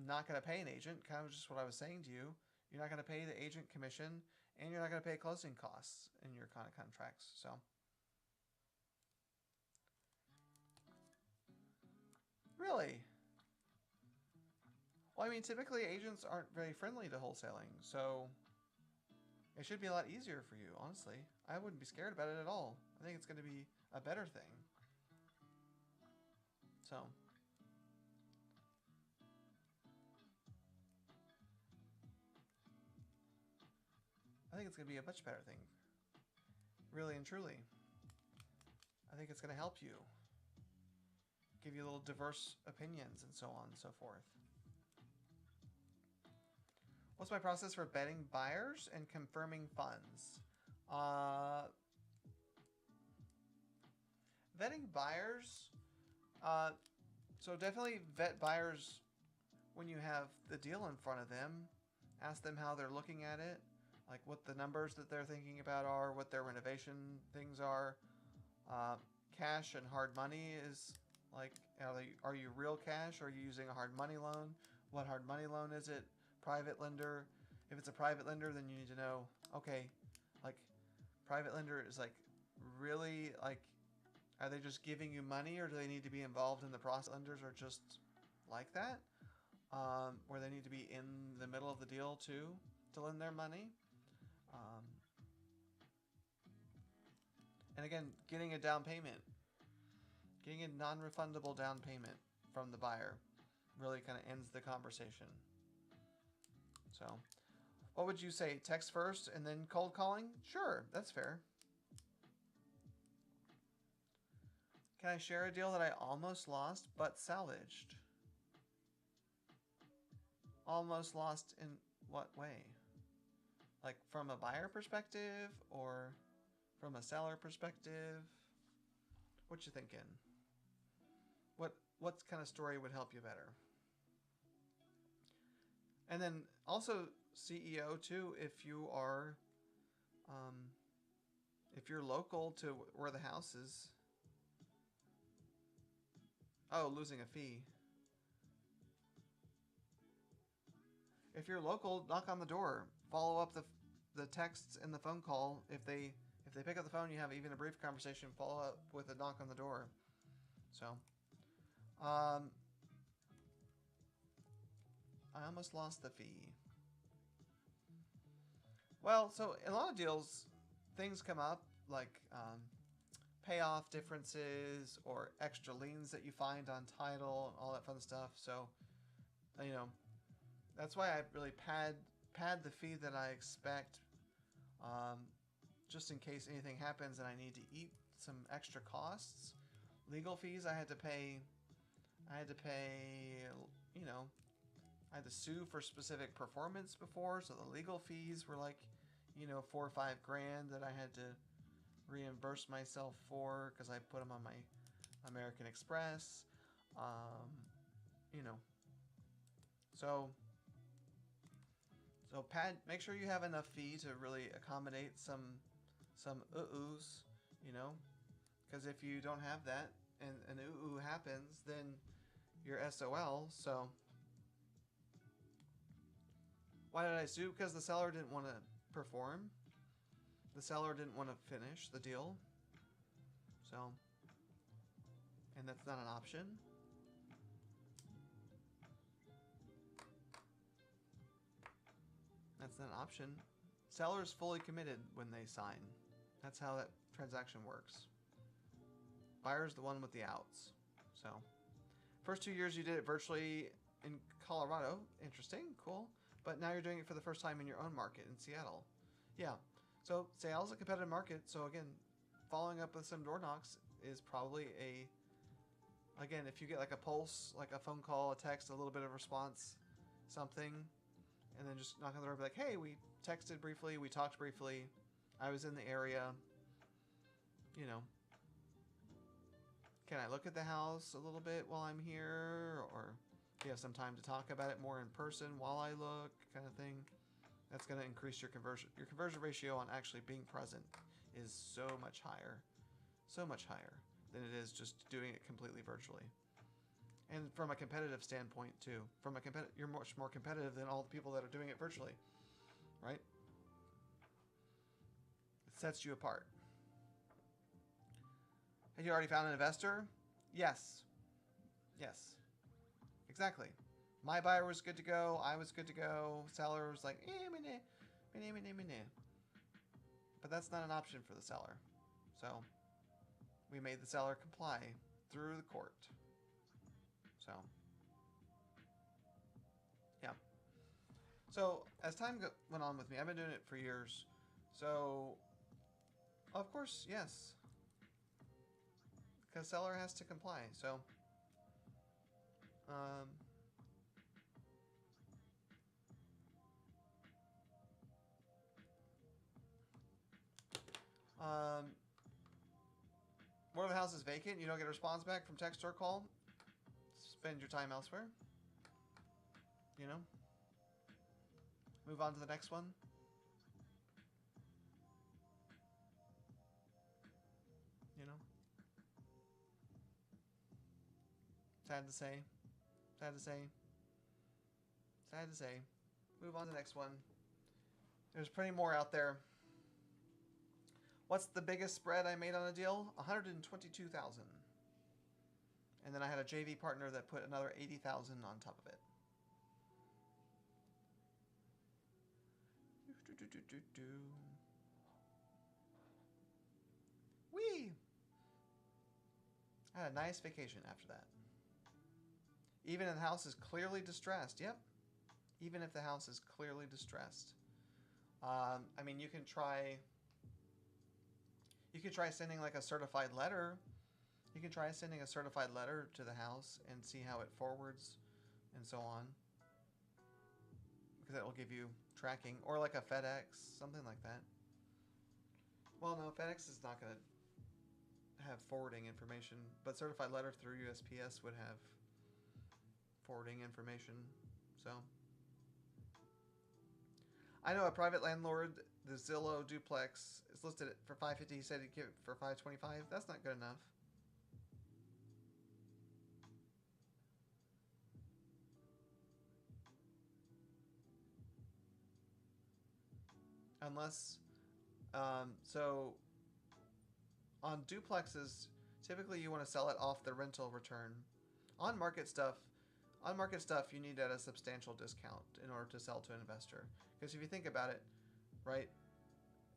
not going to pay an agent, kind of just what I was saying to you. You're not going to pay the agent commission, and you're not going to pay closing costs in your kind of contracts. So, really? Well, I mean, typically agents aren't very friendly to wholesaling, so it should be a lot easier for you, honestly. I wouldn't be scared about it at all. I think it's going to be a better thing. So, I think it's going to be a much better thing. Really and truly. I think it's going to help you. Give you little diverse opinions and so on and so forth. What's my process for vetting buyers and confirming funds? Vetting buyers. So definitely vet buyers when you have the deal in front of them. Ask them how they're looking at it. Like what the numbers that they're thinking about are, what their renovation things are. Cash and hard money is like, are you real cash or are you using a hard money loan? What hard money loan is it? Private lender. If it's a private lender, then you need to know, okay, like private lender is like really like, are they just giving you money or do they need to be involved in the process? Lenders are just like that, where they need to be in the middle of the deal too to lend their money. And again, getting a down payment, getting a non-refundable down payment from the buyer really kind of ends the conversation. So, what would you say? Text first and then cold calling? Sure, that's fair. Can I share a deal that I almost lost but salvaged? Almost lost in what way? Like from a buyer perspective or from a seller perspective? What you thinking? What kind of story would help you better? And then also CEO too, if you are, if you're local to where the house is. Oh, losing a fee. If you're local, knock on the door. Follow up the texts and the phone call. If they pick up the phone, you have even a brief conversation. Follow up with a knock on the door. So, I almost lost the fee. Well, so in a lot of deals, things come up like payoff differences or extra liens that you find on title and all that fun stuff. So, you know, that's why I really pad the fee that I expect, just in case anything happens and I need to eat some extra costs. Legal fees I had to pay, you know, I had to sue for specific performance before, so the legal fees were like, you know, $4 or $5 grand that I had to reimburse myself for because I put them on my American Express. You know, so make sure you have enough fee to really accommodate some oohs, you know, because if you don't have that and an ooh happens, then you're SOL. So why did I sue? Because the seller didn't want to perform. The seller didn't want to finish the deal. So, and that's not an option. That's not an option. Seller's fully committed when they sign. That's how that transaction works. Buyer's the one with the outs. So, first 2 years you did it virtually in Colorado. Interesting, cool. But now you're doing it for the first time in your own market in Seattle. Yeah. So Seattle's a competitive market. So again, following up with some door knocks is probably again, if you get like a pulse, like a phone call, a text, a little bit of response, something, and then just knock on the door and be like, hey, we texted briefly, we talked briefly, I was in the area, you know, can I look at the house a little bit while I'm here? Or do you have some time to talk about it more in person while I look, kind of thing? That's going to increase your conversion. Your conversion ratio on actually being present is so much higher than it is just doing it completely virtually. And from a competitive standpoint too, you're much more competitive than all the people that are doing it virtually, right? It sets you apart. Had you already found an investor? Yes. Yes. Exactly. My buyer was good to go. I was good to go. Seller was like, but that's not an option for the seller. So we made the seller comply through the court. So, yeah. So as time went on with me, I've been doing it for years. So, of course, yes. Because seller has to comply. So, what if the house is vacant? You don't get a response back from text or call? Spend your time elsewhere. You know? Move on to the next one. You know? Sad to say. Sad to say. Sad to say. Move on to the next one. There's plenty more out there. What's the biggest spread I made on a deal? $122,000. And then I had a JV partner that put another $80,000 on top of it. Whee! Whee! I had a nice vacation after that. Even if the house is clearly distressed. Yep. Even if the house is clearly distressed. I mean, you can try sending like a certified letter. You can try sending a certified letter to the house and see how it forwards and so on. Because that will give you tracking. Or like a FedEx, something like that. Well, no, FedEx is not going to have forwarding information. But certified letter through USPS would have forwarding information. So I know a private landlord, the Zillow duplex, is listed for $550. He said he'd give it for $525. That's not good enough. Unless, so on duplexes, typically you want to sell it off the rental return. On market stuff, you need at a substantial discount in order to sell to an investor. Because if you think about it, right,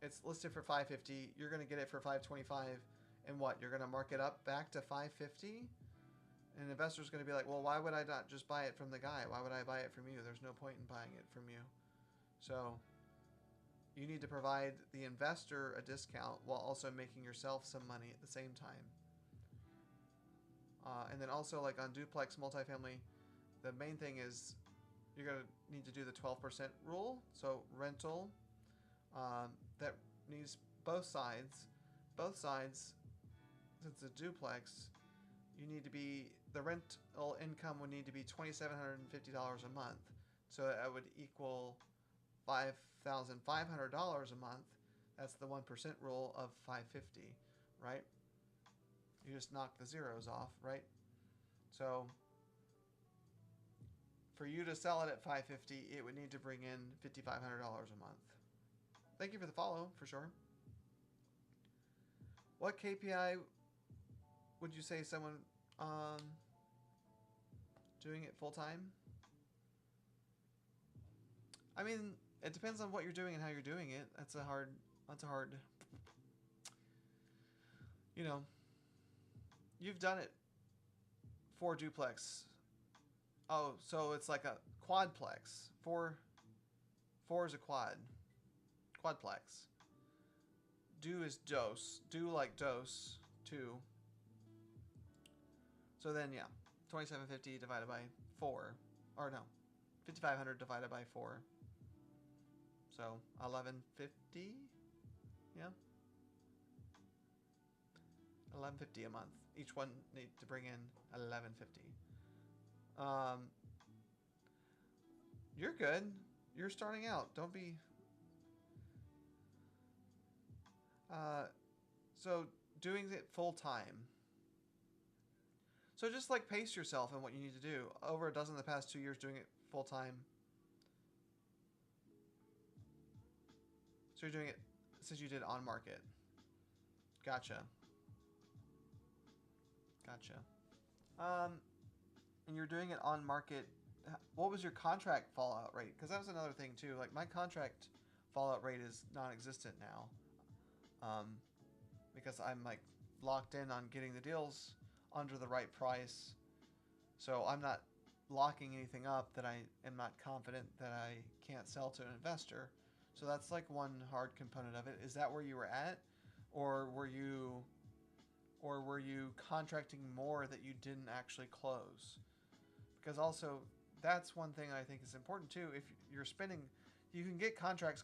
it's listed for $550. You're going to get it for $525, and what? You're going to mark it up back to $550. And an investor's going to be like, well, why would I not just buy it from the guy? Why would I buy it from you? There's no point in buying it from you. So you need to provide the investor a discount while also making yourself some money at the same time. And then also, like on duplex multifamily, the main thing is you're going to need to do the 12% rule. So rental, that needs both sides. Both sides, since it's a duplex, you need to be, the rental income would need to be $2,750 a month. So that would equal $5,500 a month. That's the 1% rule of $550, right? You just knock the zeros off, right? So for you to sell it at $550, it would need to bring in $5,500 a month. Thank you for the follow, for sure. What KPI would you say someone doing it full time? I mean, it depends on what you're doing and how you're doing it. That's a hard, you know, you've done it for duplex. Oh, so it's like a quadplex. Four is a quadplex. Do is dose. Do like dose, 2. So then, yeah, 2,750 divided by 4. Or no, 5,500 divided by 4. So 1,150, yeah, 1,150 a month. Each one need to bring in 1,150. You're good. You're starting out. Don't be. So doing it full time. So just like pace yourself in what you need to do. Over a dozen the past 2 years doing it full time. So you're doing it since you did on market. Gotcha. And you're doing it on market. What was your contract fallout rate? Because that was another thing too. Like my contract fallout rate is non-existent now. Because I'm like locked in on getting the deals under the right price. So I'm not locking anything up that I am not confident that I can't sell to an investor. So that's like one hard component of it. Is that where you were at? Or were you contracting more that you didn't actually close? Because also that's one thing I think is important too. If you're spending, you can get contracts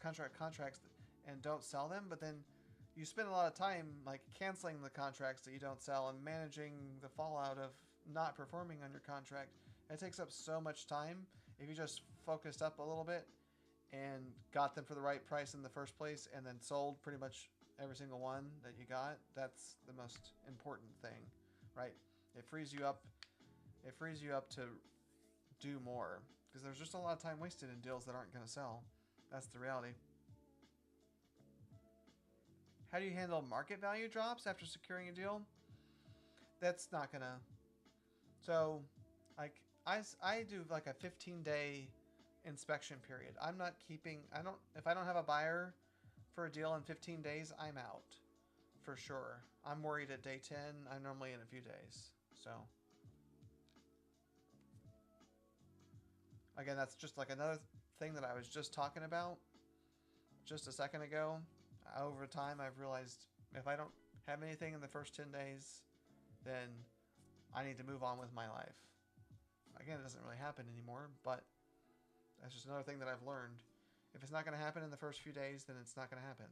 and don't sell them, but then you spend a lot of time like canceling the contracts that you don't sell and managing the fallout of not performing on your contract. It takes up so much time. If you just focused up a little bit and got them for the right price in the first place and then sold pretty much every single one that you got, that's the most important thing, right? It frees you up to do more because there's just a lot of time wasted in deals that aren't going to sell. That's the reality. How do you handle market value drops after securing a deal? That's not gonna. So, like I do like a 15-day inspection period. I'm not keeping. If I don't have a buyer for a deal in 15 days, I'm out. for sure. I'm worried at day 10. I'm normally in a few days. So, again, that's just like another thing that I was just talking about just a second ago. Over time, I've realized if I don't have anything in the first 10 days, then I need to move on with my life. Again, it doesn't really happen anymore, but that's just another thing that I've learned. If it's not going to happen in the first few days, then it's not going to happen.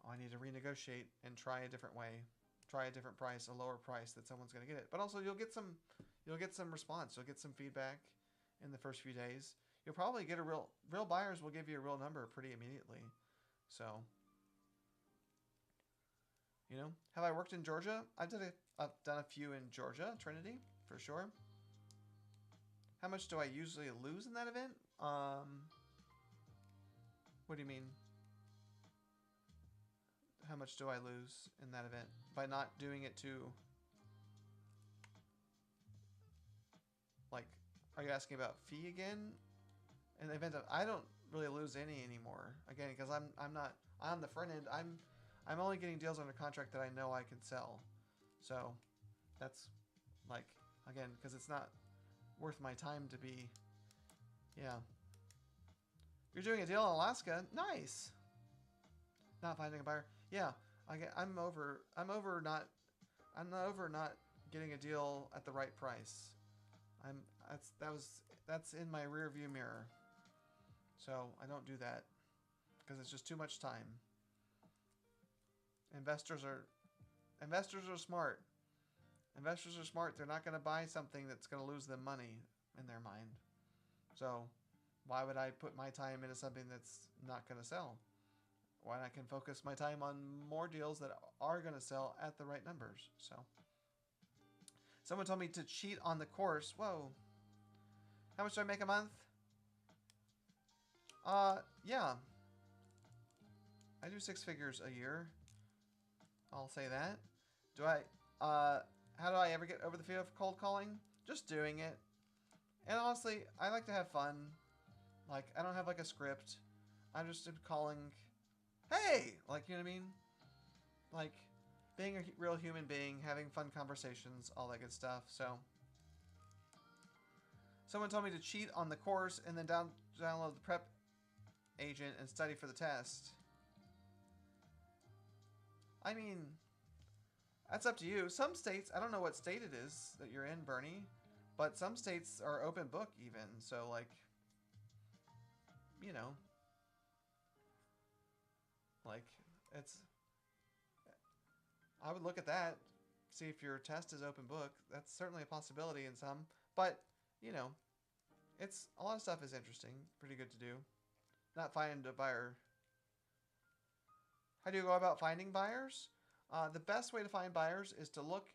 I need to renegotiate and try a different way, try a different price, a lower price that someone's going to get it. But also, you'll get some response. You'll get some feedback in the first few days. You'll probably get a real buyers will give you a real number pretty immediately. So, you know, have I worked in Georgia? I've done a few in Georgia, Trinity, for sure. How much do I usually lose in that event? What do you mean? How much do I lose in that event by not doing it to, like, are you asking about fee again? In the event of, I don't really lose any anymore. Again, because I'm not on the front end. I'm only getting deals under contract that I know I can sell. So that's like, again, because it's not worth my time to be, yeah. You're doing a deal in Alaska? Nice. Not finding a buyer. Yeah, I'm over not getting a deal at the right price. That's in my rear view mirror. So I don't do that because it's just too much time. Investors are smart. Investors are smart. They're not going to buy something that's going to lose them money in their mind. So why would I put my time into something that's not going to sell? When I can focus my time on more deals that are going to sell at the right numbers. So, someone told me to cheat on the course. Whoa. How much do I make a month? Yeah. I do 6 figures a year. I'll say that. How do I ever get over the fear of cold calling? Just doing it. And honestly, I like to have fun. Like, I don't have like a script. I'm just calling... Hey! Like, you know what I mean? Like, being a real human being, having fun conversations, all that good stuff, so. Someone told me to cheat on the course and then download the prep agent and study for the test. I mean, that's up to you. Some states, I don't know what state it is that you're in, Bernie, but some states are open book even, so like, you know. Like, I would look at that, see if your test is open book. That's certainly a possibility in some, but, you know, a lot of stuff is interesting, pretty good to do. Not finding a buyer. How do you go about finding buyers? The best way to find buyers is to look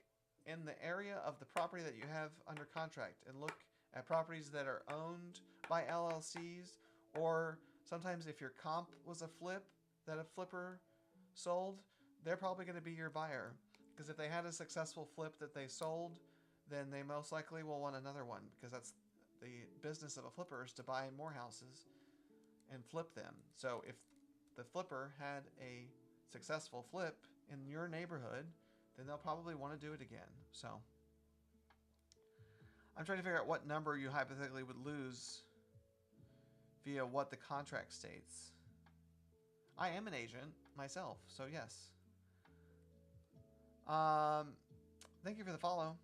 in the area of the property that you have under contract and look at properties that are owned by LLCs, or sometimes if your comp was a flip, that a flipper sold, they're probably going to be your buyer. Because if they had a successful flip that they sold, then they most likely will want another one. Because that's the business of a flipper, is to buy more houses and flip them. So if the flipper had a successful flip in your neighborhood, then they'll probably want to do it again. So I'm trying to figure out what number you hypothetically would lose via what the contract states. I am an agent myself, so yes. Thank you for the follow.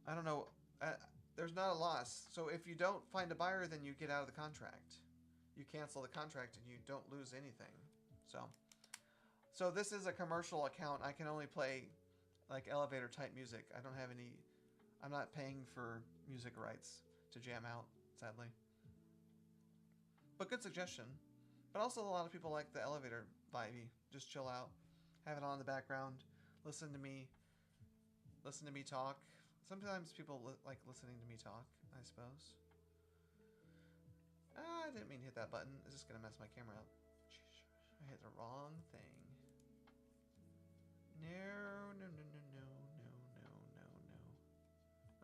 I don't know. There's not a loss. So if you don't find a buyer, then you get out of the contract. You cancel the contract and you don't lose anything. So this is a commercial account. I can only play like elevator type music. I don't have any. I'm not paying for music rights to jam out, sadly. But good suggestion. But also a lot of people like the elevator vibe. Just chill out, have it on in the background, listen to me talk. Sometimes people like listening to me talk, I suppose. I didn't mean to hit that button. It's just gonna mess my camera up. I hit the wrong thing. No.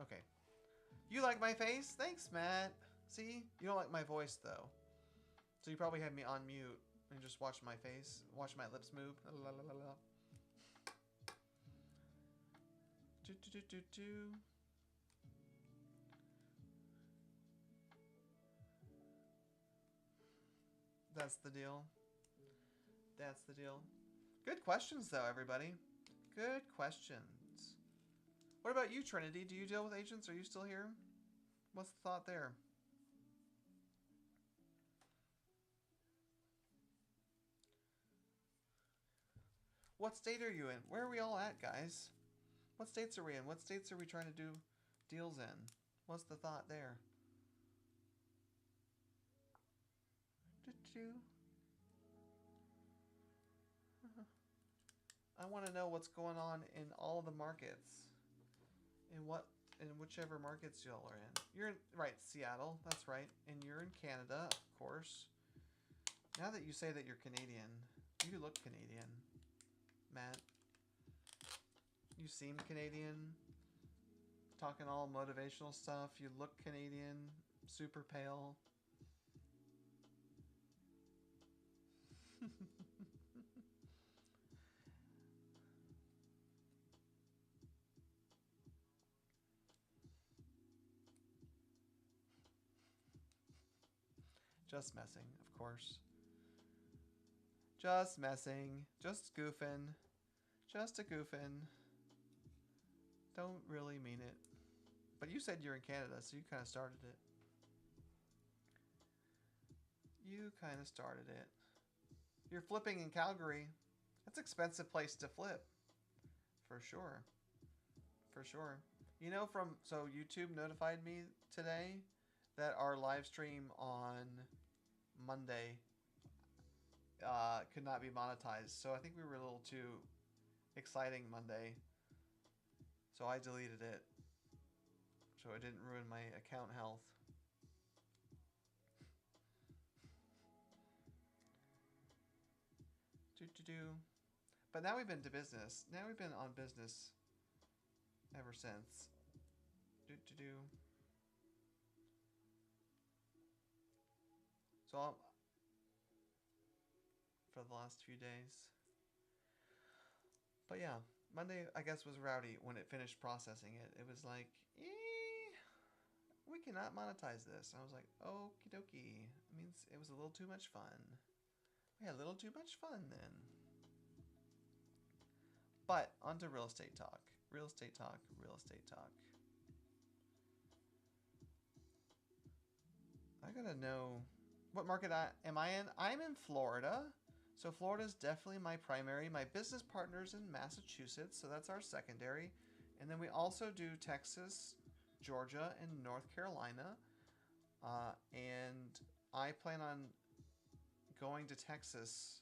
Okay. You like my face? Thanks, Matt. See? You don't like my voice, though. So you probably had me on mute and just watch my face, watch my lips move. La, la, la, la. Do, do, do, do, do. That's the deal. That's the deal. Good questions, though, everybody. Good questions. What about you, Trinity? Do you deal with agents? Are you still here? What's the thought there? What state are you in? Where are we all at, guys? What states are we in? What states are we trying to do deals in? What's the thought there? I want to know what's going on in all the markets. In whichever markets y'all are in. You're in, right, Seattle, that's right. And you're in Canada, of course. Now that you say that you're Canadian, you look Canadian, Matt. You seem Canadian. Talking all motivational stuff. You look Canadian. Super pale. Just messing, of course. Just messing. Just goofing. Just a goofing. Don't really mean it. But you said you're in Canada, so you kind of started it. You kind of started it. You're flipping in Calgary. That's an expensive place to flip. For sure. For sure. You know, so YouTube notified me today that our live stream on Monday could not be monetized. So I think we were a little too exciting Monday. So I deleted it. So it didn't ruin my account health. But now we've been to business. Now we've been on business ever since. So for the last few days. But yeah, Monday I guess was rowdy when it finished processing it. It was like, we cannot monetize this. I was like, okie dokie. It means it was a little too much fun. We had a little too much fun then. But on to real estate talk. Real estate talk. Real estate talk. I gotta know what market am I in? I'm in Florida. So Florida is definitely my primary. My business partner's in Massachusetts, so that's our secondary. And then we also do Texas, Georgia, and North Carolina. And I plan on going to Texas.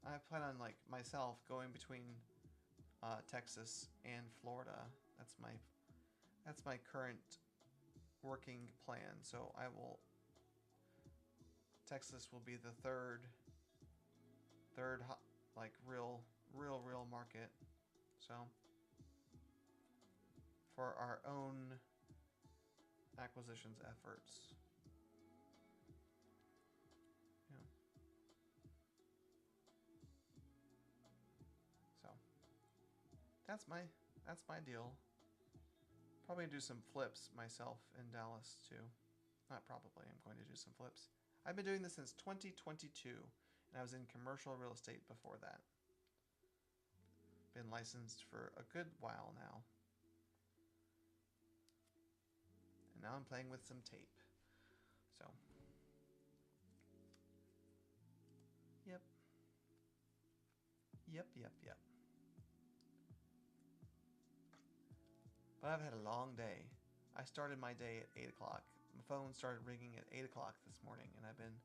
I plan on, like, myself going between Texas and Florida. That's my current working plan. So Texas will be the third like real market. So for our own acquisitions efforts. Yeah. So that's my deal. Probably do some flips myself in Dallas too. Not probably, I'm going to do some flips. I've been doing this since 2022, and I was in commercial real estate before that. Been licensed for a good while now. And now I'm playing with some tape. So, yep. But I've had a long day. I started my day at 8 o'clock. My phone started ringing at 8 o'clock this morning, and I've been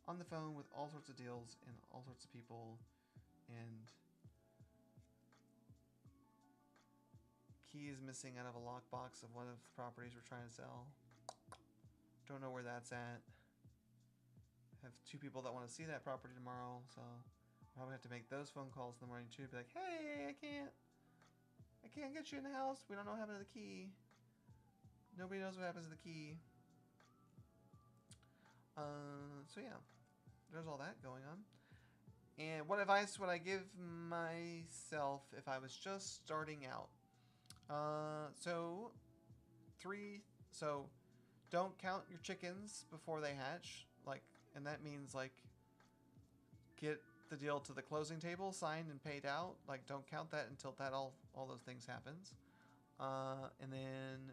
on the phone with all sorts of deals and all sorts of people, and keys missing out of a lockbox of one of the properties we're trying to sell. Don't know where that's at. I have 2 people that want to see that property tomorrow, so I'll probably have to make those phone calls in the morning too. Be like, hey, I can't get you in the house. We don't know what happened to the key. Nobody knows what happens to the key. So yeah, there's all that going on. And what advice would I give myself if I was just starting out? So three. So don't count your chickens before they hatch. Like, and that means like get the deal to the closing table, signed and paid out. Like, don't count that until that all those things happens. And then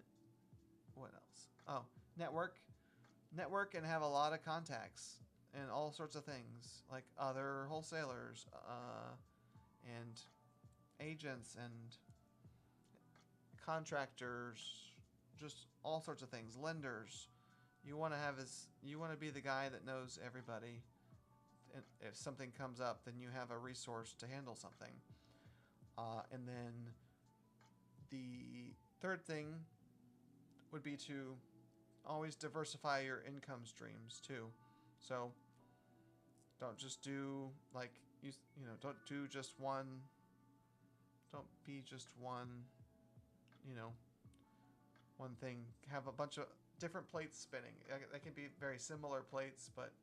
what else? Oh, network and have a lot of contacts and all sorts of things like other wholesalers and agents and contractors, just all sorts of things, lenders. You want to be the guy that knows everybody. And if something comes up, then you have a resource to handle something. And then the third thing would be to always diversify your income streams too. So don't just do like don't do just one. Don't be just one. One thing. Have a bunch of different plates spinning. They can be very similar plates, but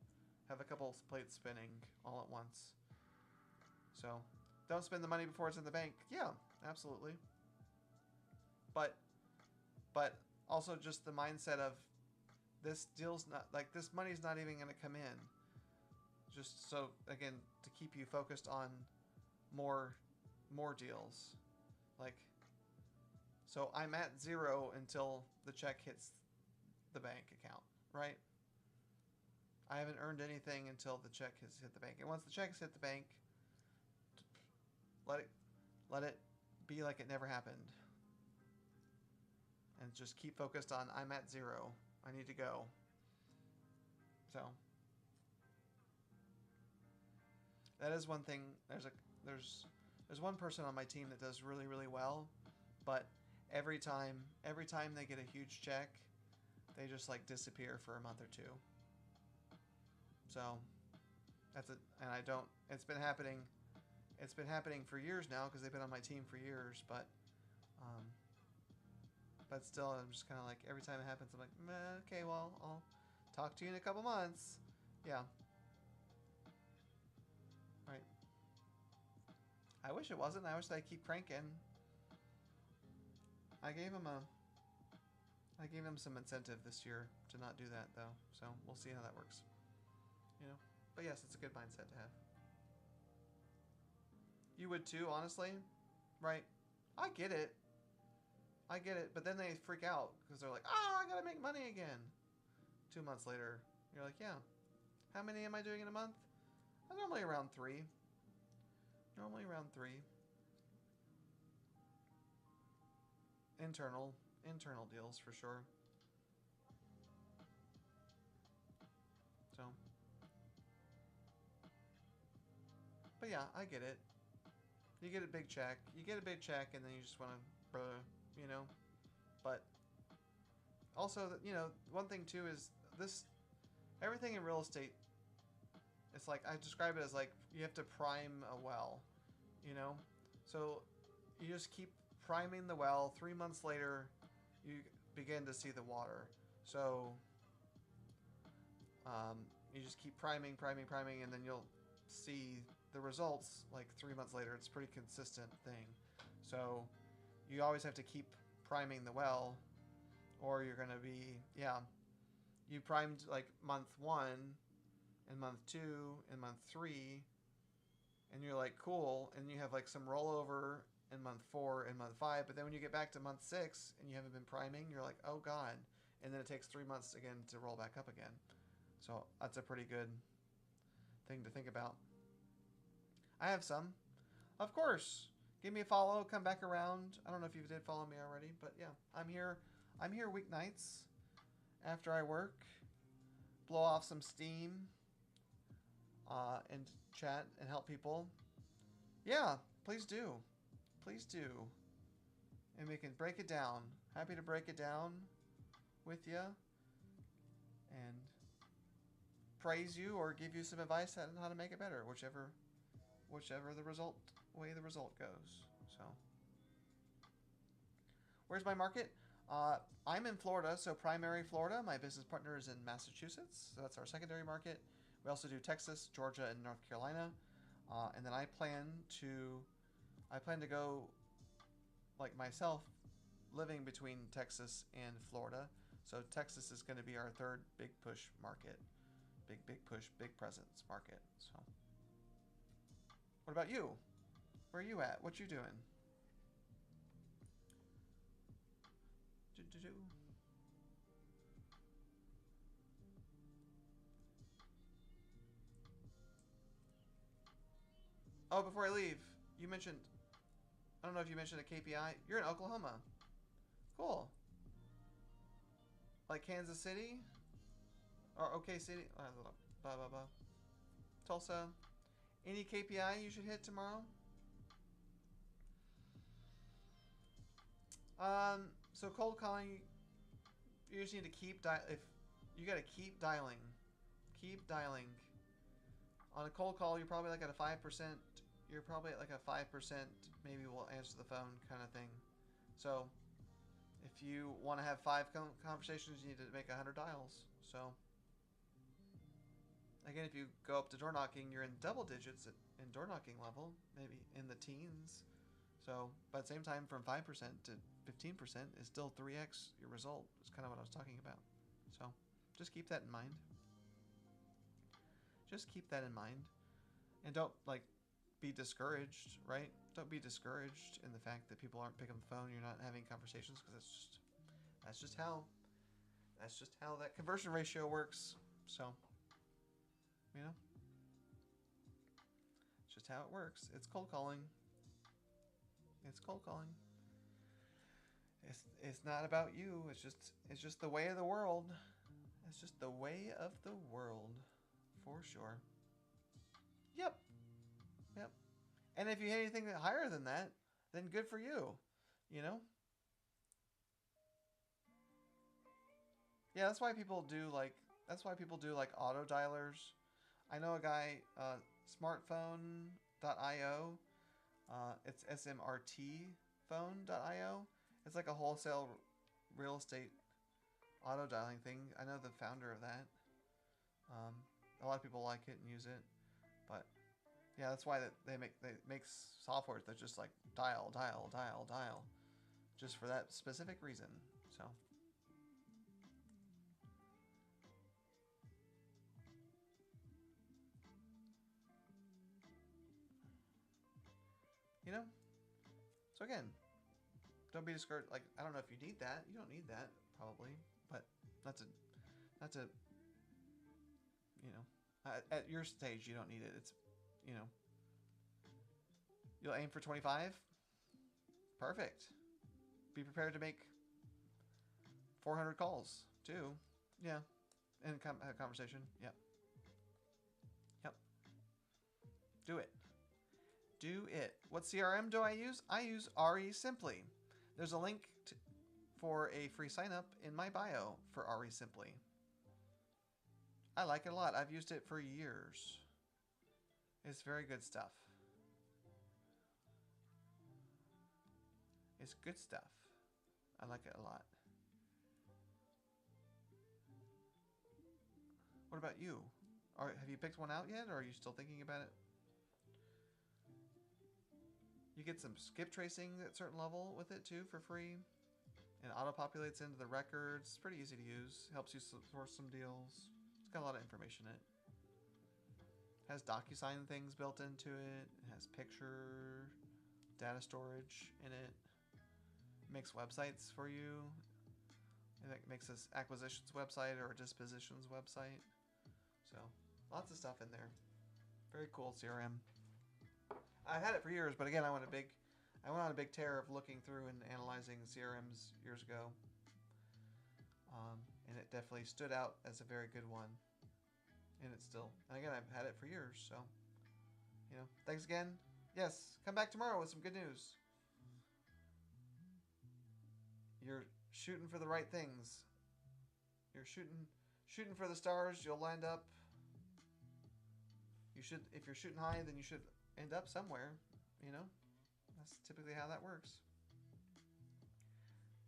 have a couple plates spinning all at once. So don't spend the money before it's in the bank. Yeah, absolutely. But also just the mindset of this deal's not like this money's not even going to come in. Just so again to keep you focused on more deals. Like so I'm at 0 until the check hits the bank account, right? I haven't earned anything until the check has hit the bank. And once the check's hit the bank, let it be like it never happened. And just keep focused on I'm at 0. I need to go. So that is one thing. There's one person on my team that does really, really well, but every time they get a huge check, they just like disappear for a month or two. So that's it. And I don't. It's been happening. It's been happening for years now because they've been on my team for years. But still, I'm just kind of like every time it happens, I'm like, meh, okay, well, I'll talk to you in a couple months. Yeah. Right. I wish it wasn't. I wish I'd keep cranking. I gave him some incentive this year to not do that though. So we'll see how that works. But yes, it's a good mindset to have. You would too, honestly, right? I get it. But then they freak out because they're like, I gotta make money again. 2 months later, you're like, yeah. How many am I doing in a month? I'm normally around 3. Internal deals for sure. So, but yeah, I get it. You get a big check, and then you just want to, But also, one thing too is everything in real estate. It's like I describe it as like you have to prime a well, So you just keep priming the well. 3 months later, you begin to see the water. So you just keep priming, and then you'll see the results like 3 months later. It's a pretty consistent thing. So you always have to keep priming the well, or you're going to be, you primed like month 1 and month 2 and month 3, and you're like, cool, and you have like some rollover in month 4 and month 5, but then when you get back to month 6 and you haven't been priming, you're like, oh god, and then it takes 3 months again to roll back up again. So that's a pretty good thing to think about. I have some. Of course. Give me a follow, come back around. I don't know if you did follow me already, but yeah, I'm here weeknights after I work. Blow off some steam and chat and help people. Yeah, please do. And we can break it down. Happy to break it down with you and praise you or give you some advice on how to make it better, whichever the result goes. So, where's my market? I'm in Florida, so primary Florida. My business partner is in Massachusetts, so that's our secondary market. We also do Texas, Georgia, and North Carolina. And then I plan to go, like myself, living between Texas and Florida. So Texas is going to be our third big push market. Big push, big presence market. So what about you? Where are you at? What you doing? Oh, before I leave, you mentioned, I don't know if you mentioned a KPI. You're in Oklahoma. Cool. Like Kansas City? Or OK City? Blah, blah, blah. Tulsa. Any KPI you should hit tomorrow? So cold calling, you just need to keep you gotta keep dialing. Keep dialing. On a cold call, you're probably like at a 5%. You're probably at like a 5%. Maybe we'll answer the phone kind of thing. So if you want to have 5 conversations, you need to make 100 dials. So again, if you go up to door knocking, you're in double digits in door knocking level, maybe in the teens. So, but at the same time, from 5% to 15% is still 3x your result. Is kind of what I was talking about. So just keep that in mind. Just keep that in mind. And don't, like, be discouraged, right? Don't be discouraged in the fact that people aren't picking up the phone, you're not having conversations, because that's just how that conversion ratio works. So, you know, it's just how it works. It's cold calling. It's cold calling. It's not about you. It's just the way of the world. It's just the way of the world, for sure. Yep. Yep. And if you hit anything higher than that, then good for you. You know? Yeah, that's why people do like auto dialers. I know a guy, smartphone.io. It's smrtphone.io. It's like a wholesale real estate auto dialing thing. I know the founder of that. A lot of people like it and use it, but yeah, that's why they make software that just like dial, just for that specific reason. So, you know. So again, don't be discouraged. Like, I don't know if you need that. You don't need that probably, but that's a you know, at your stage you don't need it. It's, you know, you'll aim for 25. Perfect. Be prepared to make 400 calls too. Yeah, and have a conversation. Yep. Yep. Do it. Do it. What CRM do I use? I use RE Simply. There's a link for a free sign up in my bio for RE Simply. I like it a lot. I've used it for years. It's very good stuff. It's good stuff. I like it a lot. What about you? Have you picked one out yet, or are you still thinking about it? You get some skip tracing at a certain level with it too for free. And auto-populates into the records. It's pretty easy to use. Helps you source some deals. It's got a lot of information in it. Has DocuSign things built into it. It has picture, data storage in it. It makes websites for you. And it makes this acquisitions website or a dispositions website. So, lots of stuff in there. Very cool CRM. I've had it for years, but again, I went on a big tear of looking through and analyzing CRMs years ago. And it definitely stood out as a very good one. And it's still, and again, I've had it for years, so, you know, thanks again. Yes, come back tomorrow with some good news. You're shooting for the right things. You're shooting for the stars, you'll land up. You should, if you're shooting high, then you should end up somewhere, you know? That's typically how that works.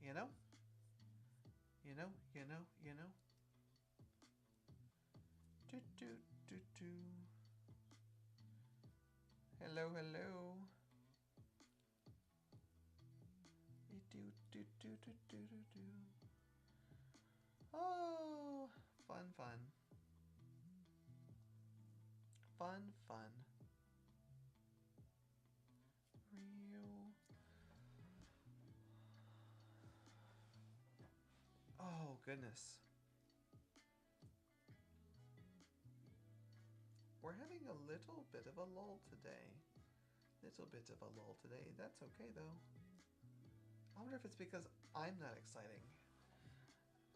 You know? You know, you know, you know. Do, do, do, do. Hello, hello. Do, do, do, do, do, do, do. Oh, fun, fun. Fun, fun. Real. Oh, goodness. We're having a little bit of a lull today. Little bit of a lull today. That's okay, though. I wonder if it's because I'm not exciting.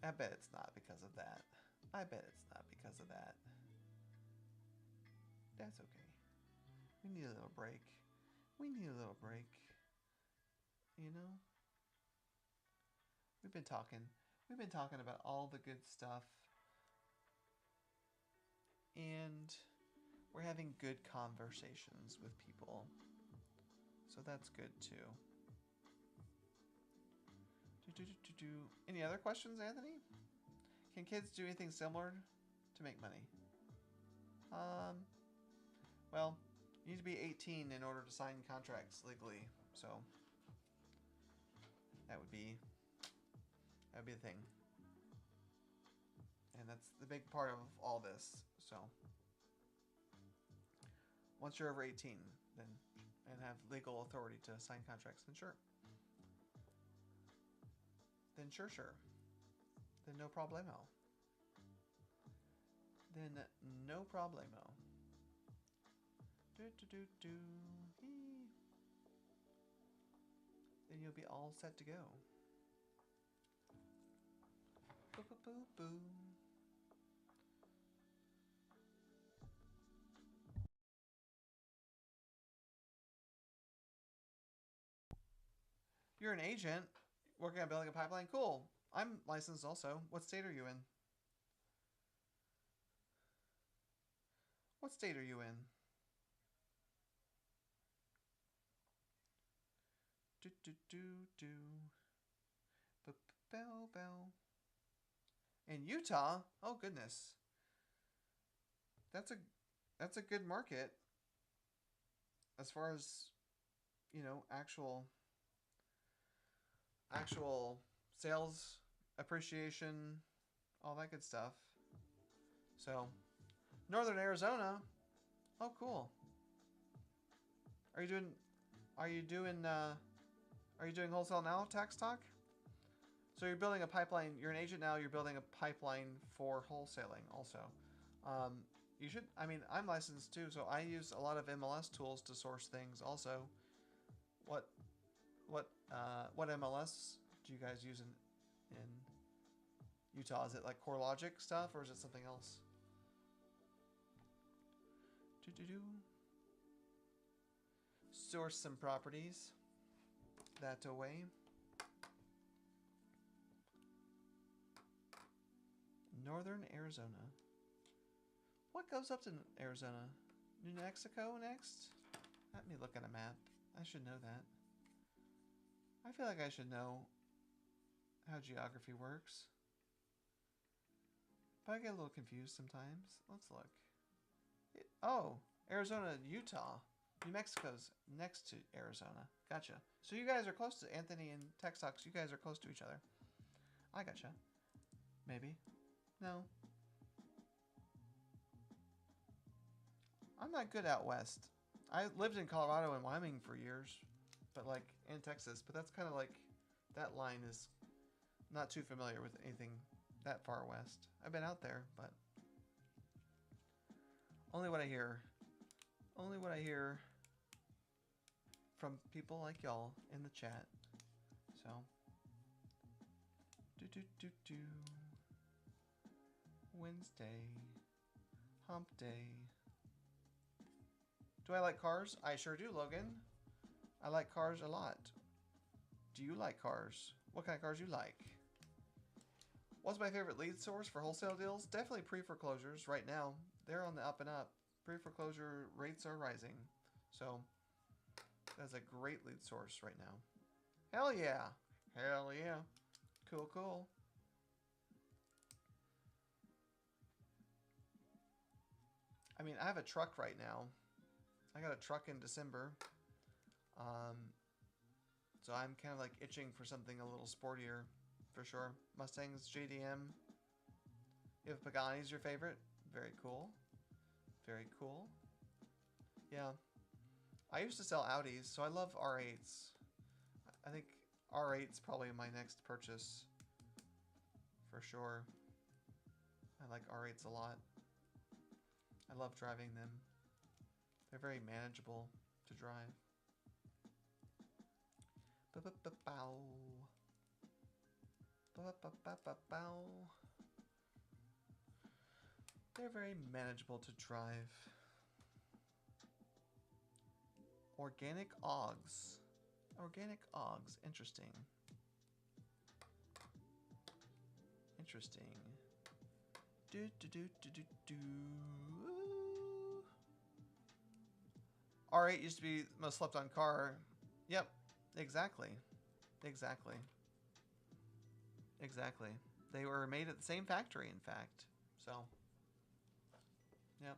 I bet it's not because of that. I bet it's not because of that. That's okay. We need a little break. We need a little break. You know? We've been talking. We've been talking about all the good stuff. And we're having good conversations with people. So that's good too. Any other questions, Anthony? Can kids do anything similar to make money? Well, you need to be 18 in order to sign contracts legally. So that would be the thing. And that's the big part of all this. So once you're over 18, then and have legal authority to sign contracts, then sure. Then sure. Then no problemo. Then no problemo. Then you'll be all set to go. Boo, boo, boo, boo. You're an agent working on building a pipeline. Cool. I'm licensed also. What state are you in? What state are you in? Do do do do. Bell bell. In Utah? Oh goodness. That's a good market as far as, you know, actual sales appreciation, all that good stuff. So, Northern Arizona. Oh, cool. Are you doing wholesale now, Tax Talk? So you're building a pipeline. You're an agent now. You're building a pipeline for wholesaling also. You should. I mean, I'm licensed too, so I use a lot of MLS tools to source things. Also, what MLS do you guys use in Utah? Is it like CoreLogic stuff, or is it something else? Source some properties that way. Northern Arizona. What goes up to Arizona? New Mexico next? Let me look at a map. I should know that. I feel like I should know how geography works. But I get a little confused sometimes. Let's look. Oh, Arizona, Utah. New Mexico's next to Arizona. Gotcha. So you guys are close to Anthony and Texas. You guys are close to each other. I gotcha. Maybe. No. I'm not good out west. I lived in Colorado and Wyoming for years, but like in Texas. But that's kind of like that line is not too familiar with anything that far west. I've been out there, but only what I hear. Only what I hear from people like y'all in the chat. So, Wednesday, hump day. Do I like cars? I sure do, Logan. I like cars a lot. Do you like cars? What kind of cars you like? What's my favorite lead source for wholesale deals? Definitely pre-foreclosures right now. They're on the up and up. Pre-foreclosure rates are rising. So, that's a great lead source right now. Hell yeah. Hell yeah. Cool, cool. I mean, I have a truck right now. I got a truck in December. So I'm kind of like itching for something a little sportier, for sure. Mustangs, JDM. You have Pagani's your favorite? Very cool. Very cool. Yeah. I used to sell Audis, so I love R8s. I think R8's probably my next purchase. For sure. I like R8s a lot. I love driving them. They're very manageable to drive. Ba-ba-ba-bow. Ba-ba-ba-ba-bow. They're very manageable to drive. Organic Augs. Organic Augs. Interesting. Interesting. Do do do do do do. R8 used to be the most slept on car. Yep. Exactly. Exactly. Exactly. They were made at the same factory, in fact. So. Yep.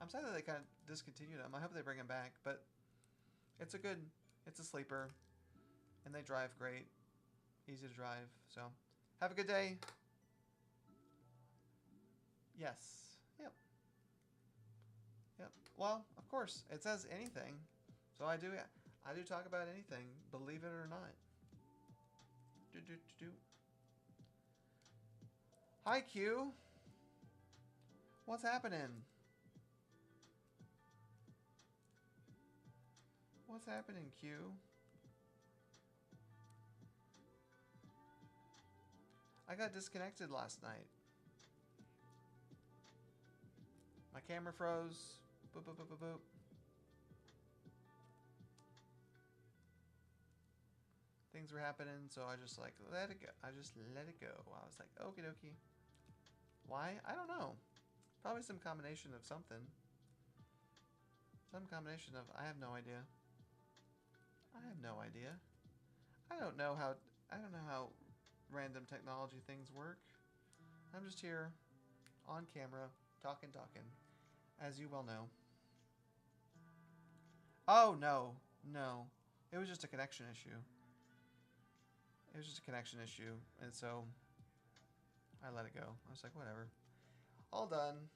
I'm sad that they kind of discontinued them. I hope they bring them back, but it's a sleeper, and they drive great, easy to drive. So, have a good day. Yes. Yep. Yep. Well, of course, it says anything, so I do talk about anything, believe it or not. Hi, Q. What's happening? What's happening, Q? I got disconnected last night. My camera froze. Boop, boop, boop, boop, boop. Things were happening, so I just like let it go. I just let it go. I was like, okie dokie. Why? I don't know. Probably some combination of something. Some combination of I have no idea. I have no idea. I don't know how random technology things work. I'm just here on camera talking, as you well know. Oh no, no. It was just a connection issue. It was just a connection issue, and so I let it go. I was like, whatever. All done.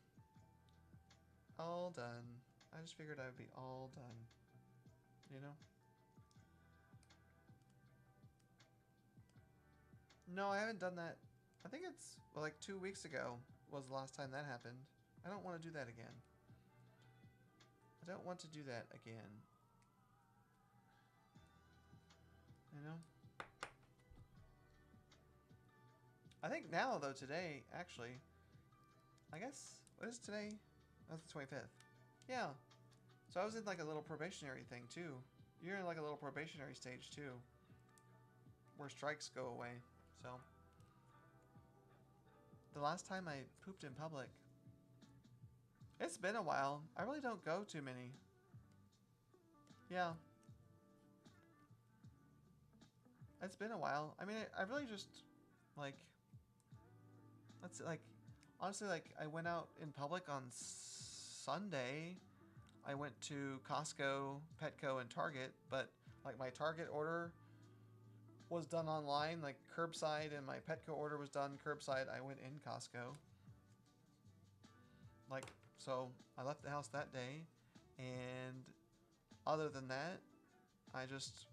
All done. I just figured I would be all done. You know? No, I haven't done that. I think it's well, like 2 weeks ago was the last time that happened. I don't want to do that again. I don't want to do that again. You know? I think now, though, today, actually, I guess, what is today? That's the 25th. Yeah. So I was in like a little probationary thing, too. You're in like a little probationary stage, too. Where strikes go away. So. The last time I pooped in public. It's been a while. I really don't go too many. Yeah. It's been a while. I mean, I really just, like, let's like, honestly, like, I went out in public on Sunday. I went to Costco, Petco, and Target, but, like, my Target order was done online, like, curbside, and my Petco order was done curbside. I went in Costco. Like, so I left the house that day, and other than that, I just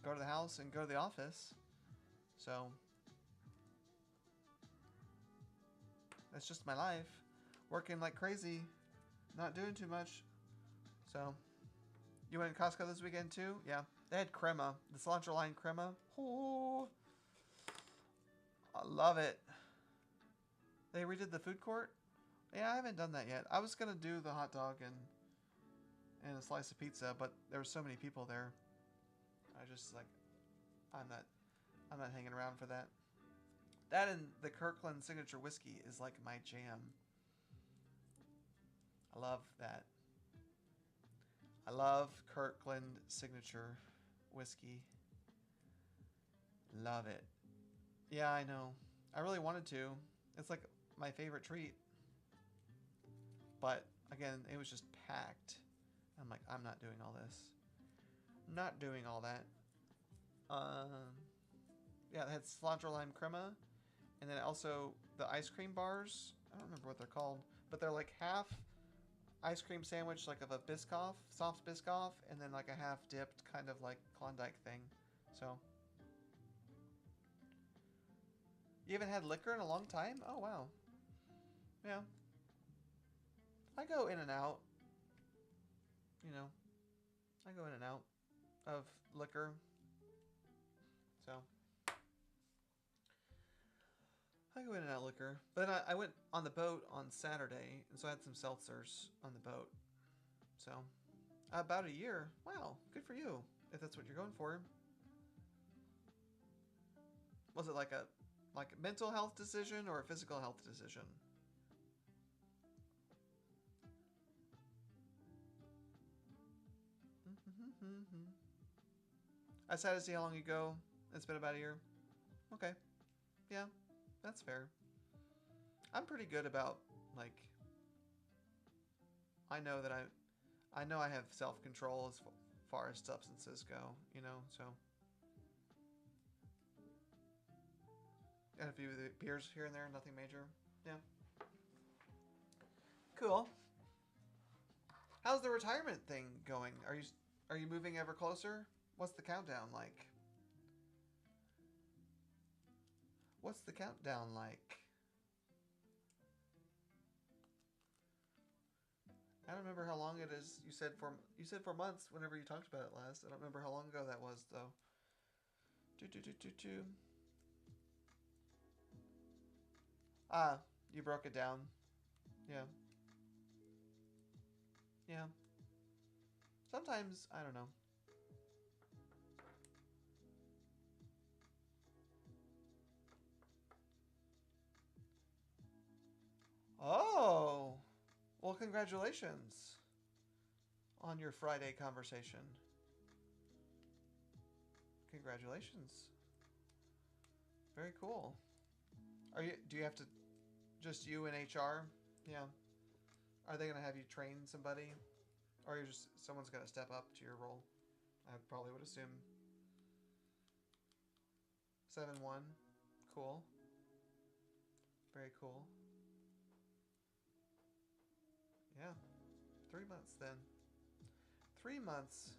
go to the house and go to the office. So that's just my life. Working like crazy, not doing too much. So you went to Costco this weekend too? Yeah. They had crema, the cilantro line crema. Oh, I love it. They redid the food court? Yeah, I haven't done that yet. I was gonna do the hot dog and a slice of pizza, but there were so many people there. I just like, I'm not hanging around for that. That and the Kirkland signature whiskey is like my jam. I love that. I love Kirkland signature whiskey. Love it. Yeah, I know. I really wanted to. It's like my favorite treat. But Again, it was just packed. I'm like, I'm not doing all this. Not doing all that. Yeah, they had cilantro lime crema. And then also the ice cream bars. I don't remember what they're called. But they're like half ice cream sandwich, like of a Biscoff, soft Biscoff. And then like a half dipped kind of like Klondike thing. So. You haven't had liquor in a long time? Oh, wow. Yeah. I go in and out. You know. I go in and out of liquor. So. I go in and out of liquor. But then I went on the boat on Saturday, and so I had some seltzers on the boat. So, about a year. Wow, good for you, if that's what you're going for. Was it like a mental health decision or a physical health decision? I decided to see how long you go. It's been about a year. Okay. Yeah, that's fair. I'm pretty good about, like, I know that I know I have self-control as far as substances go, you know, so. Got a few of the beers here and there, nothing major. Yeah. Cool. How's the retirement thing going? Are you moving ever closer? What's the countdown like? What's the countdown like? I don't remember how long it is. You said 4 months whenever you talked about it last. I don't remember how long ago that was though. Ah, you broke it down. Yeah. Yeah. Sometimes, I don't know. Oh! Well, congratulations on your Friday conversation. Congratulations. Very cool. Do you have to, just you and HR? Yeah. Are they going to have you train somebody? Or you're just, someone's going to step up to your role? I probably would assume. 7-1. Cool. Very cool. Yeah. 3 months then. 3 months.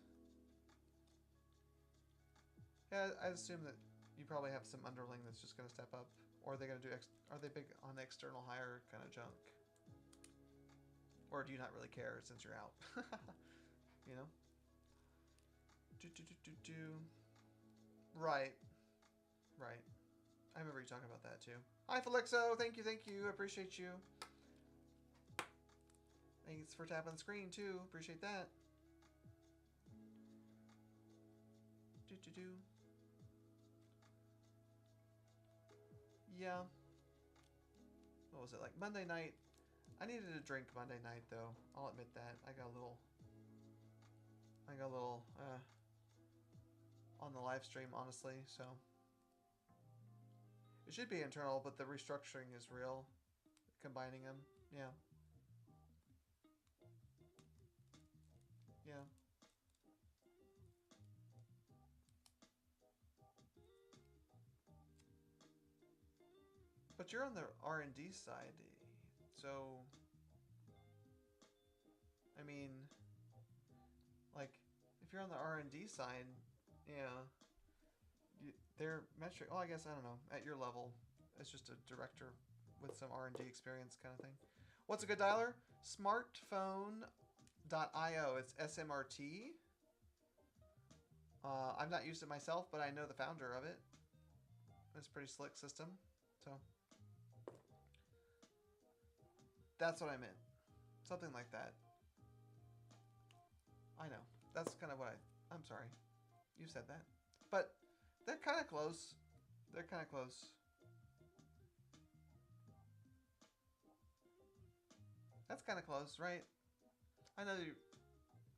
Yeah, I assume that you probably have some underling that's just going to step up. Or are they going to do, are they big on the external hire kind of junk? Or do you not really care since you're out? You know? Right. Right. I remember you talking about that too. Hi, Felixo. Thank you. Appreciate you. Thanks for tapping the screen too. Appreciate that. Yeah. What was it like? Monday night. I needed a drink Monday night though. I'll admit that. I got a little on the live stream, honestly, so. It should be internal, but the restructuring is real. Combining them. Yeah. Yeah. But you're on the R&D side, so I mean, like, if you're on the R&D side, yeah, their metric. Oh, I guess I don't know. At your level, it's just a director with some R&D experience, kind of thing. What's a good dialer? Smartphone.io. It's SMRT. I've not used it myself, but I know the founder of it. It's a pretty slick system. So that's what I meant. Something like that. I know. That's kind of what I'm sorry. You said that. But they're kind of close. They're kind of close. That's kind of close, right? I know you,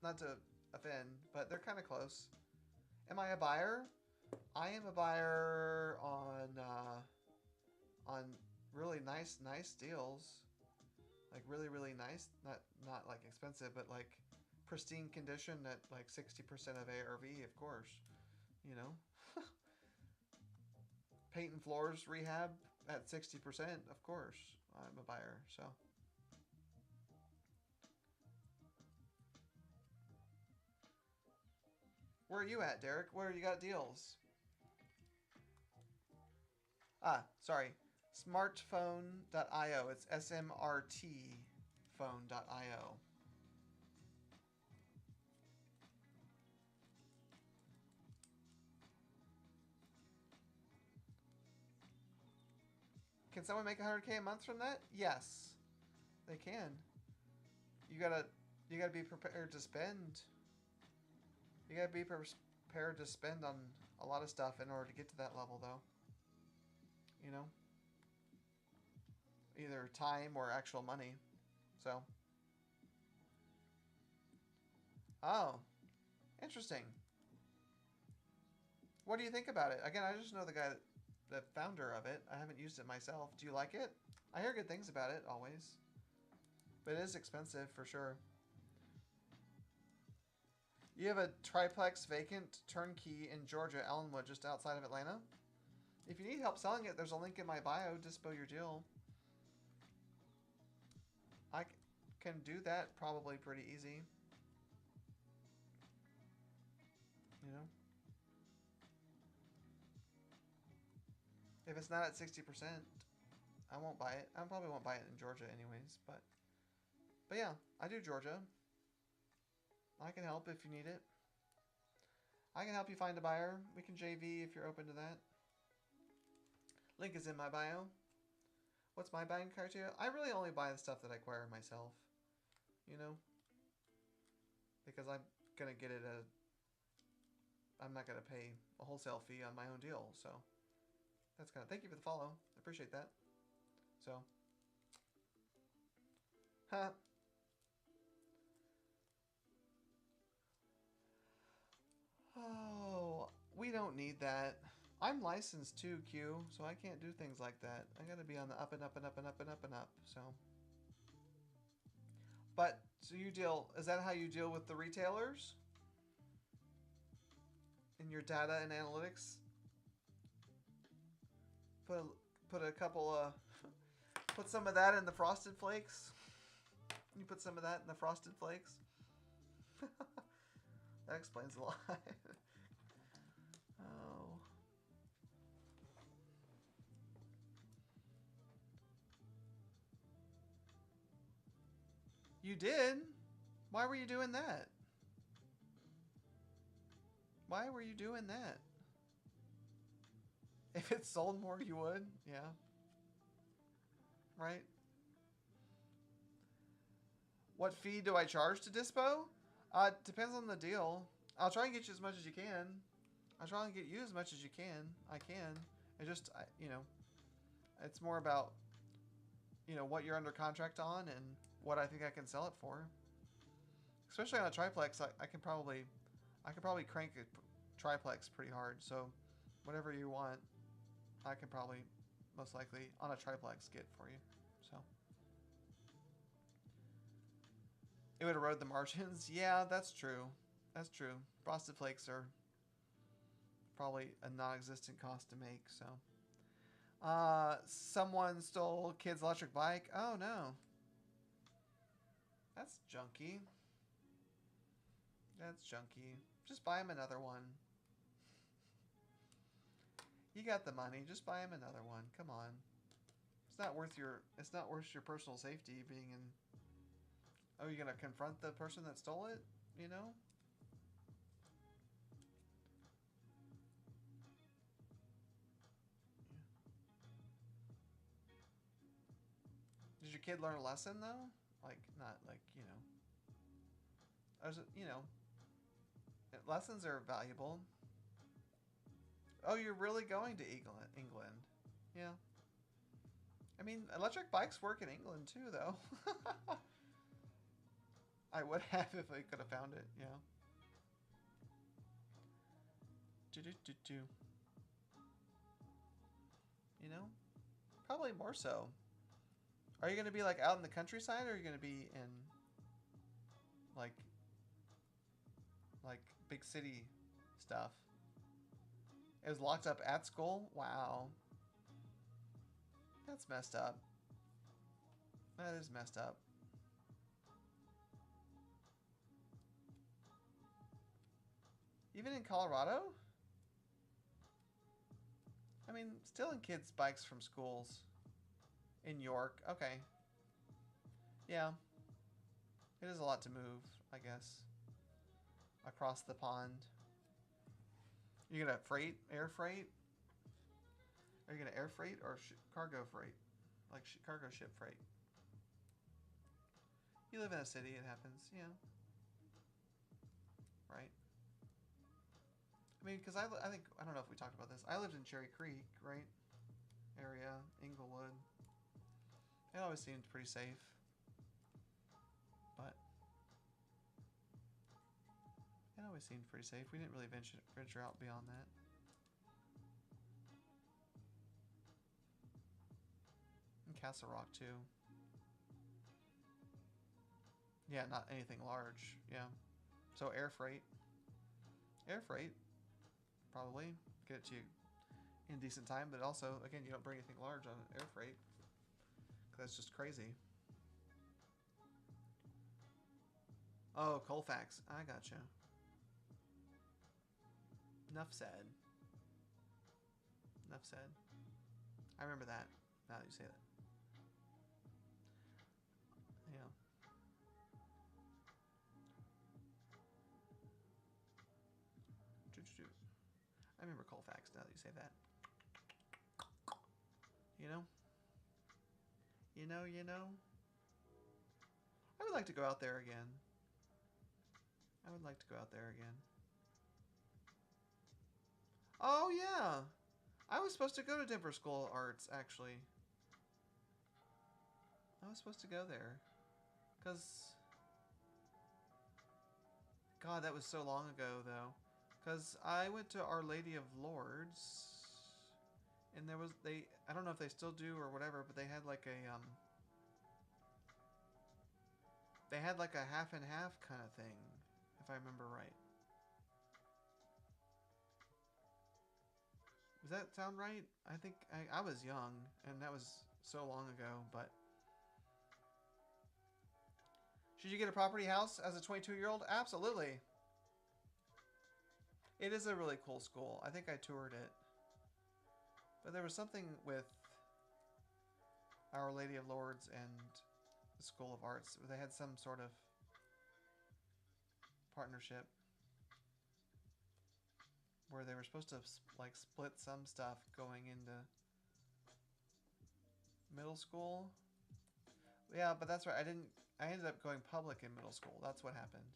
not to offend, but they're kind of close. Am I a buyer? I am a buyer on really nice deals. Like really, really nice. Not like expensive, but like pristine condition at like 60% of ARV, of course. You know? Paint and floors rehab at 60%, of course. I'm a buyer, so. Where are you at, Derek? Where you got deals? Ah, sorry. Smartphone.io. It's SMRT phone.io. Can someone make 100K a month from that? Yes, they can. You gotta be prepared to spend. You gotta be prepared to spend on a lot of stuff in order to get to that level, though. You know, either time or actual money. So. Oh, interesting. What do you think about it? Again, I just know the founder of it. I haven't used it myself. Do you like it? I hear good things about it, always. But it is expensive, for sure. You have a triplex vacant turnkey in Georgia, Ellenwood, just outside of Atlanta? If you need help selling it, there's a link in my bio. Dispo your deal. I can do that probably pretty easy. You know? If it's not at 60%, I won't buy it. I probably won't buy it in Georgia anyways, but yeah, I do Georgia. I can help if you need it. I can help you find a buyer. We can JV if you're open to that. Link is in my bio. What's my buying criteria? I really only buy the stuff that I acquire myself. You know? Because I'm going to get it at... I'm not going to pay a wholesale fee on my own deal, so... That's kind of... Thank you for the follow. I appreciate that. So... Huh. Oh, we don't need that. I'm licensed too, Q, so I can't do things like that. I gotta be on the up and up and up and up and up and up, so. But, so you deal, is that how you deal with the retailers? In your data and analytics? Put a couple, put some of that in the Frosted Flakes? You put some of that in the Frosted Flakes? That explains a lot. Oh. You did? Why were you doing that? Why were you doing that? If it sold more, you would? Yeah. Right? What fee do I charge to Dispo? Depends on the deal. I'll try and get you as much as you can. I'll try and get you as much as you can. I can. It just, you know, it's more about, you know, what you're under contract on and what I think I can sell it for. Especially on a triplex, I can probably crank a triplex pretty hard. So whatever you want, I can probably most likely on a triplex get for you. So it would erode the margins. Yeah, that's true. That's true. Frosted Flakes are probably a non-existent cost to make. So someone stole kid's electric bike. Oh no. That's junky. That's junky. Just buy him another one. You got the money. Just buy him another one. Come on. It's not worth your personal safety being in. Oh, you're gonna confront the person that stole it? You know? Yeah. Did your kid learn a lesson though? Like, not like, you know. You know. Lessons are valuable. Oh, you're really going to England? Yeah. I mean, electric bikes work in England too, though. I would have if I could have found it, yeah. You know? Probably more so. Are you going to be like out in the countryside, or are you going to be in like big city stuff? It was locked up at school? Wow. That's messed up. That is messed up. Even in Colorado? I mean, stealing kids' bikes from schools. In York. Okay. Yeah. It is a lot to move, I guess. Across the pond. You gonna freight? Air freight? Are you gonna air freight or cargo freight? Like cargo ship freight? You live in a city, it happens. Yeah. Right. I mean, because I think, I don't know if we talked about this. I lived in Cherry Creek, right? Area, Inglewood. It always seemed pretty safe. But it always seemed pretty safe. We didn't really venture out beyond that. And Castle Rock, too. Yeah, not anything large. Yeah. So air freight. Air freight. Probably. Get it to you in decent time. But also, again, you don't bring anything large on air freight. That's just crazy. Oh, Colfax. I gotcha. Enough said. Enough said. I remember that. Now that you say that. Yeah. I remember Colfax now that you say that. You know? You know? I would like to go out there again. I would like to go out there again. Oh, yeah! I was supposed to go to Denver School of Arts, actually. I was supposed to go there. Because... God, that was so long ago, though. Because I went to Our Lady of Lourdes. And there was... I don't know if they still do or whatever, but they had like a... They had like a half and half kind of thing, if I remember right. Does that sound right? I think I was young, and that was so long ago, but... Should you get a property house as a 22-year-old? Absolutely. It is a really cool school. I think I toured it. But there was something with Our Lady of Lourdes and the School of Arts. They had some sort of partnership where they were supposed to like split some stuff going into middle school. Yeah, but that's right. I ended up going public in middle school. That's what happened.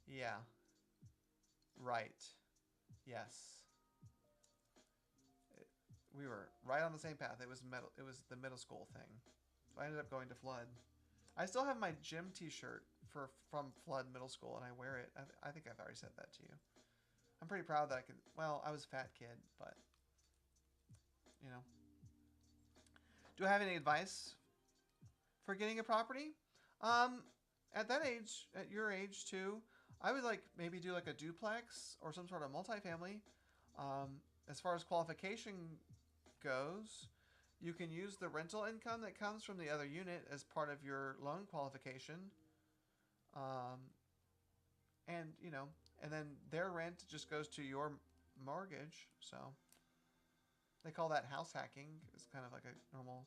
Yeah. Right. Yes. We were right on the same path. It was the middle school thing. So I ended up going to Flood. I still have my gym t-shirt from Flood Middle School, and I wear it. I think I've already said that to you. I'm pretty proud that I could... Well, I was a fat kid, but... You know. Do I have any advice for getting a property? At that age, at your age too, I would like maybe do like a duplex or some sort of multifamily. As far as qualification goes, you can use the rental income that comes from the other unit as part of your loan qualification. And, you know, and then their rent just goes to your mortgage. So they call that house hacking. It's kind of like a normal,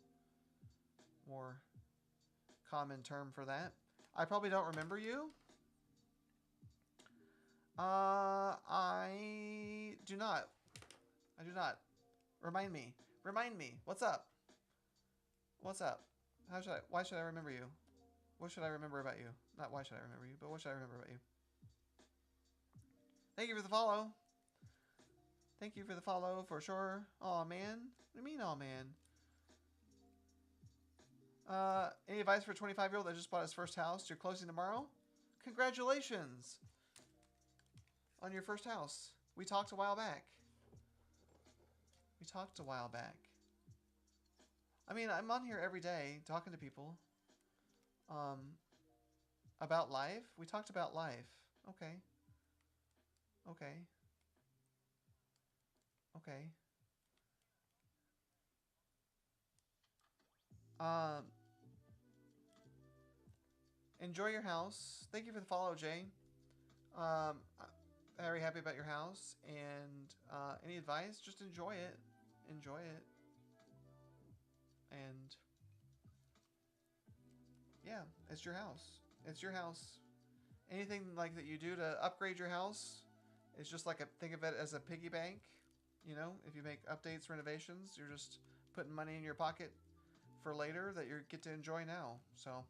more common term for that. I probably don't remember you. I do not. I do not. Remind me. Remind me. What's up? What's up? Why should I remember you? What should I remember about you? Not why should I remember you, but what should I remember about you? Thank you for the follow. Thank you for the follow, for sure. Aw, man. What do you mean, aw, man? Any advice for a 25-year-old that just bought his first house? You're closing tomorrow? Congratulations on your first house. We talked a while back. I mean, I'm on here every day talking to people. About life? We talked about life. Okay. Okay. Okay. Um, enjoy your house. Thank you for the follow, Jay. Very happy about your house. And any advice? Just enjoy it. Enjoy it. And yeah, it's your house. It's your house. Anything like that you do to upgrade your house, it's just like think of it as a piggy bank. You know, if you make updates, renovations, you're just putting money in your pocket for later that you get to enjoy now. So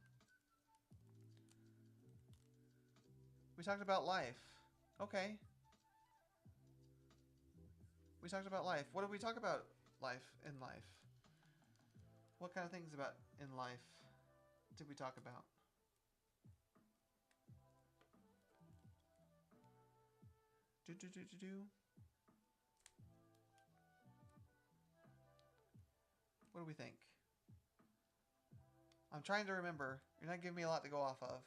we talked about life. Okay. We talked about life. What did we talk about life in life? What kind of things about in life did we talk about? Do. What do we think? I'm trying to remember. You're not giving me a lot to go off of.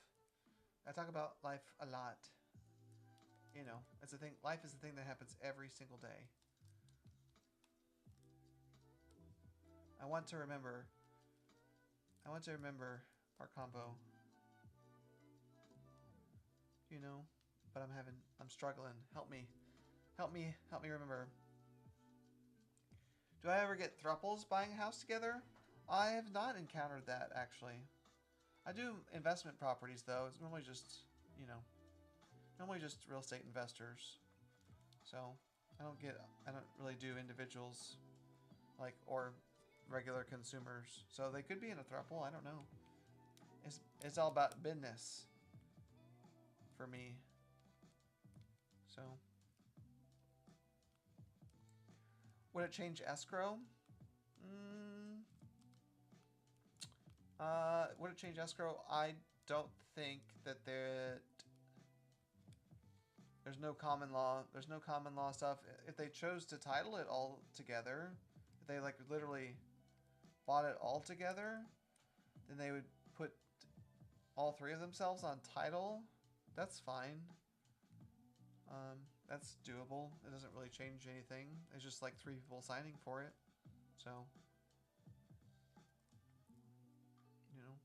I talk about life a lot. You know, it's a thing. Life is the thing that happens every single day. I want to remember our combo. You know, but I'm struggling. Help me. Help me remember. Do I ever get thruples buying a house together? I have not encountered that, actually. I do investment properties, though. It's normally just, you know, real estate investors. So, I don't really do individuals, like, or regular consumers. So they could be in a throuple, I don't know. It's all about business for me. So, would it change escrow? Would it change escrow? I don't think that there's no common law. There's no common law stuff. If they chose to title it all together, if they like literally bought it all together, then they would put all three of themselves on title. That's fine. That's doable. It doesn't really change anything. It's just like three people signing for it. So, you know,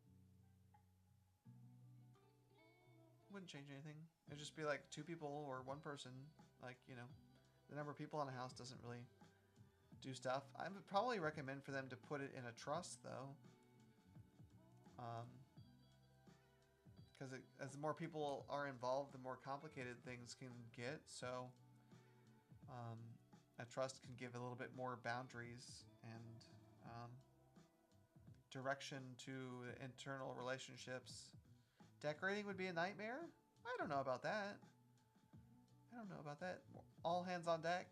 wouldn't change anything. It'd just be like two people or one person. Like, you know, the number of people in a house doesn't really do stuff. I would probably recommend for them to put it in a trust, though. Because as the more people are involved, the more complicated things can get. So, a trust can give a little bit more boundaries and direction to internal relationships. Decorating would be a nightmare? I don't know about that. All hands on deck?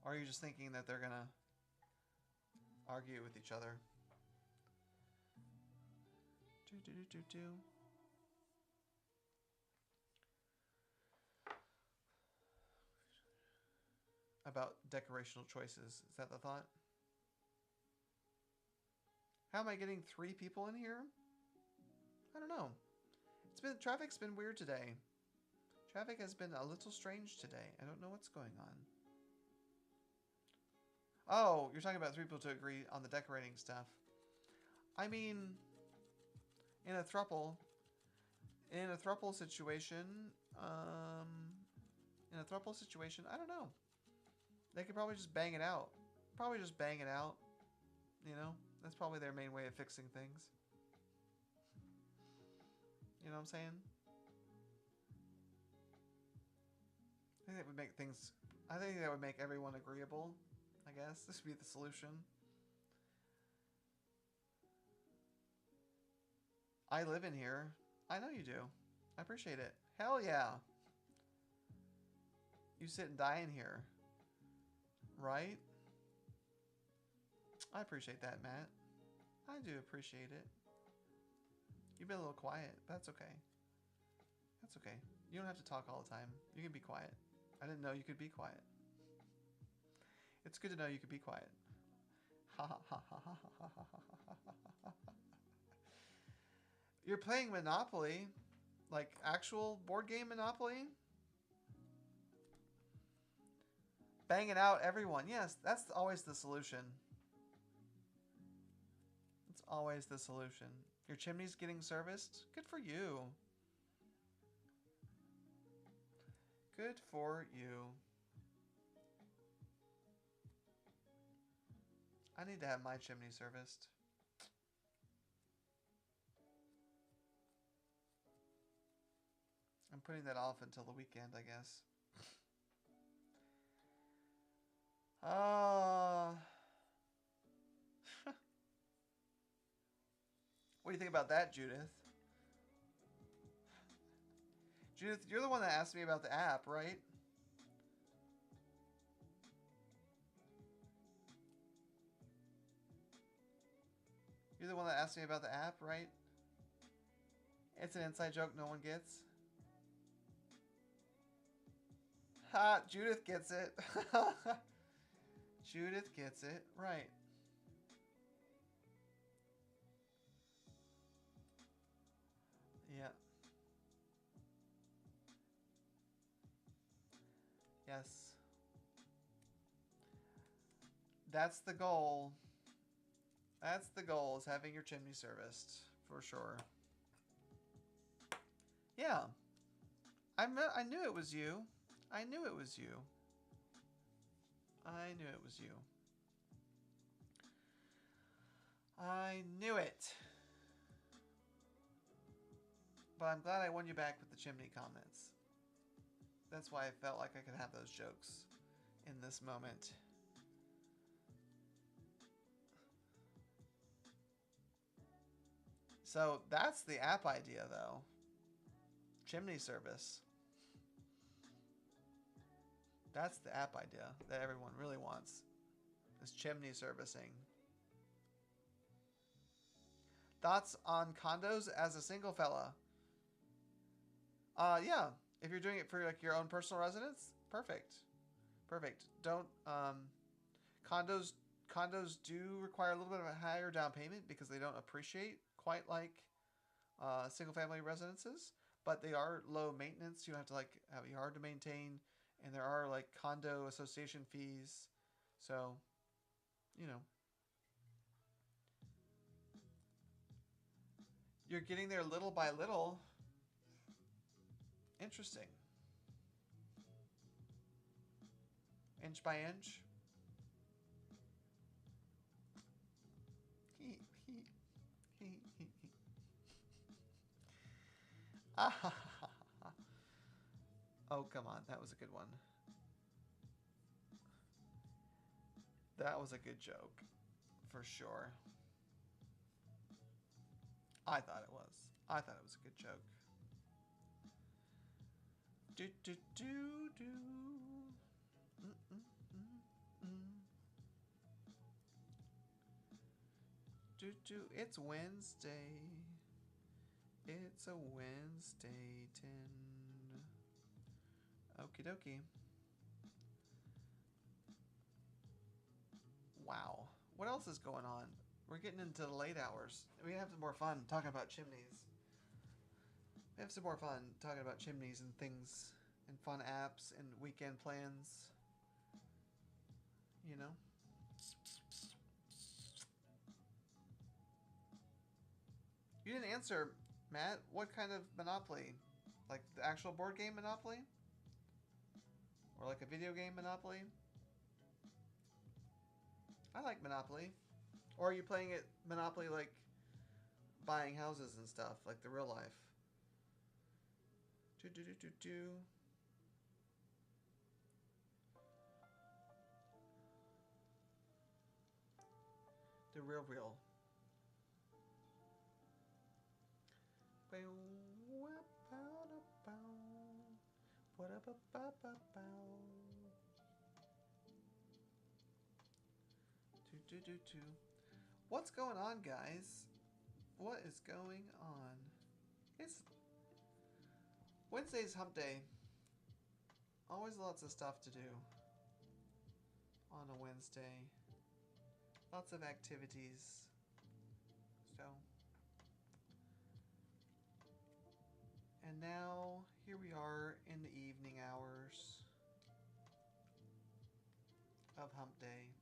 Or are you just thinking that they're gonna argue with each other? Do. About decorational choices. Is that the thought? How am I getting 3 people in here? I don't know. Traffic's been weird today. Traffic has been a little strange today. I don't know what's going on. Oh, you're talking about 3 people to agree on the decorating stuff. I mean, in a throuple situation, I don't know. They could probably just bang it out. You know, that's probably their main way of fixing things. You know what I'm saying? I think that would make everyone agreeable. I guess this would be the solution. I live in here. I know you do. I appreciate it. Hell yeah. You sit and die in here. Right? I appreciate that, Matt. I do appreciate it. You've been a little quiet. That's okay. That's okay. You don't have to talk all the time. You can be quiet. I didn't know you could be quiet. It's good to know you can be quiet. Ha ha ha ha ha ha ha ha. You're playing Monopoly, like actual board game Monopoly. Banging out everyone. Yes, that's always the solution. It's always the solution. Your chimney's getting serviced? Good for you. Good for you. I need to have my chimney serviced. I'm putting that off until the weekend, I guess. What do you think about that, Judith? Judith, you're the one that asked me about the app, right? You're the one that asked me about the app, right? It's an inside joke no one gets. Ha! Judith gets it. Judith gets it. Right. Yeah. Yes. That's the goal. That's the goal, is having your chimney serviced. For sure. Yeah. I knew it was you. I knew it was you. I knew it was you. I knew it. But I'm glad I won you back with the chimney comments. That's why I felt like I could have those jokes in this moment. So that's the app idea, though. Chimney service. That's the app idea that everyone really wants. Is chimney servicing. Thoughts on condos as a single fella? Yeah. If you're doing it for like your own personal residence, perfect. Perfect. Don't condos do require a little bit of a higher down payment because they don't appreciate quite like single family residences, but they are low maintenance. You don't have to like have a yard to maintain, and there are like condo association fees. So, you know, you're getting there little by little. Interesting. Inch by inch. Oh, come on. That was a good one. That was a good joke. For sure. I thought it was. I thought it was a good joke. Do do do do. Do do. It's Wednesday. It's a Wednesday, 10. Okie dokie. Wow. What else is going on? We're getting into the late hours. We have some more fun talking about chimneys. We have some more fun talking about chimneys and things and fun apps and weekend plans. You know? You didn't answer, Matt. What kind of Monopoly? Like the actual board game Monopoly? Or like a video game Monopoly? I like Monopoly. Or are you playing it Monopoly like buying houses and stuff, like the real life? Do. The real. Do. What's going on, guys? What is going on? It's Wednesday's hump day. Always lots of stuff to do. on a Wednesday. Lots of activities. So, and now here we are in the evening hours of hump day.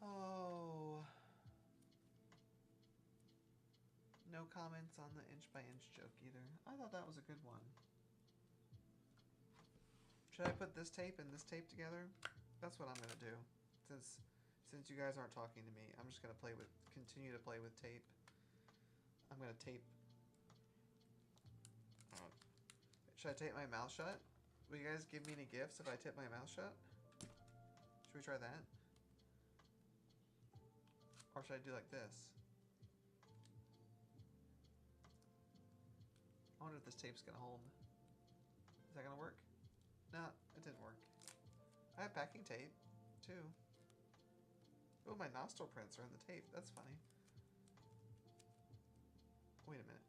Oh, no comments on the inch by inch joke either. I thought that was a good one. Should I put this tape and this tape together? That's what I'm gonna do. Since you guys aren't talking to me, I'm just gonna continue to play with tape. I'm gonna tape. Should I tape my mouth shut? Will you guys give me any gifts if I tape my mouth shut? Should we try that? Or should I do like this? I wonder if this tape's gonna hold. Is that gonna work? No, it didn't work. I have packing tape, too. Oh, my nostril prints are in the tape. That's funny. Wait a minute.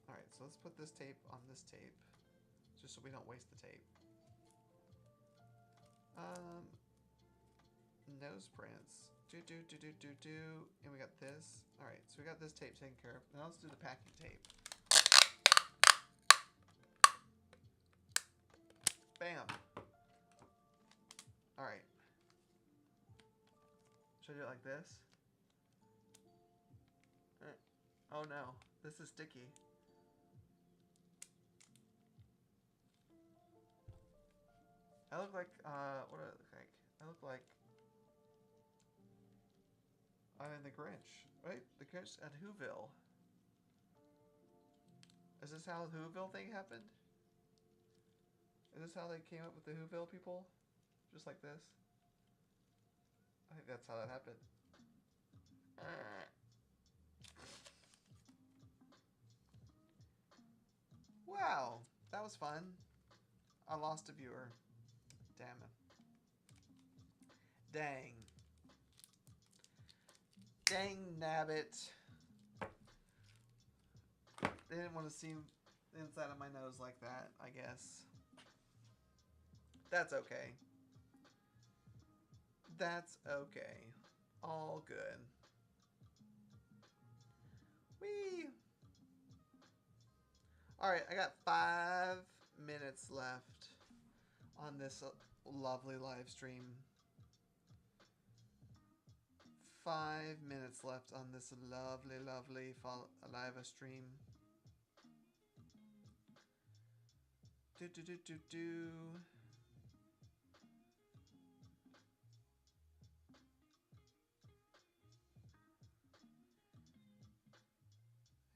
Alright, so let's put this tape on this tape. Just so we don't waste the tape. Nose prints. And we got this. Alright, so we got this tape taken care of. Now let's do the packing tape. Bam! Alright. Should I do it like this? Oh no, this is sticky. I look like, what do I look like? I look like I'm in the Grinch, right? The Grinch at Whoville. Is this how the Whoville thing happened? Is this how they came up with the Whoville people? Just like this? I think that's how that happened. Wow, that was fun. I lost a viewer. Damn it. Dang. Dang nabbit. They didn't want to see the inside of my nose like that, I guess. That's okay. That's okay. All good. Whee! Alright, I got 5 minutes left on this lovely live stream. 5 minutes left on this lovely, lovely live stream. Do.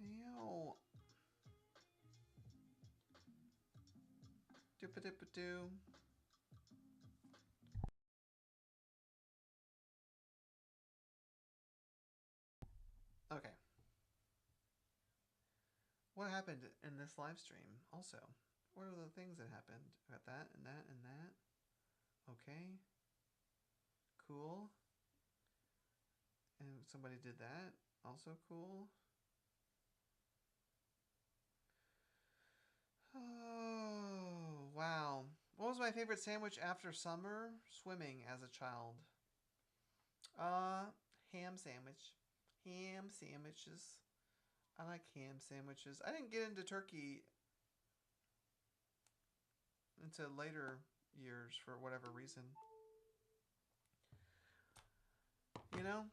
Yo. Do. Okay. What happened in this live stream also? What are the things that happened? Got that and that and that. Okay. Cool. And somebody did that. Also cool. Oh, wow. What was my favorite sandwich after summer? Swimming as a child. Ham sandwich. Ham sandwiches. I like ham sandwiches. I didn't get into turkey until later years for whatever reason. You know?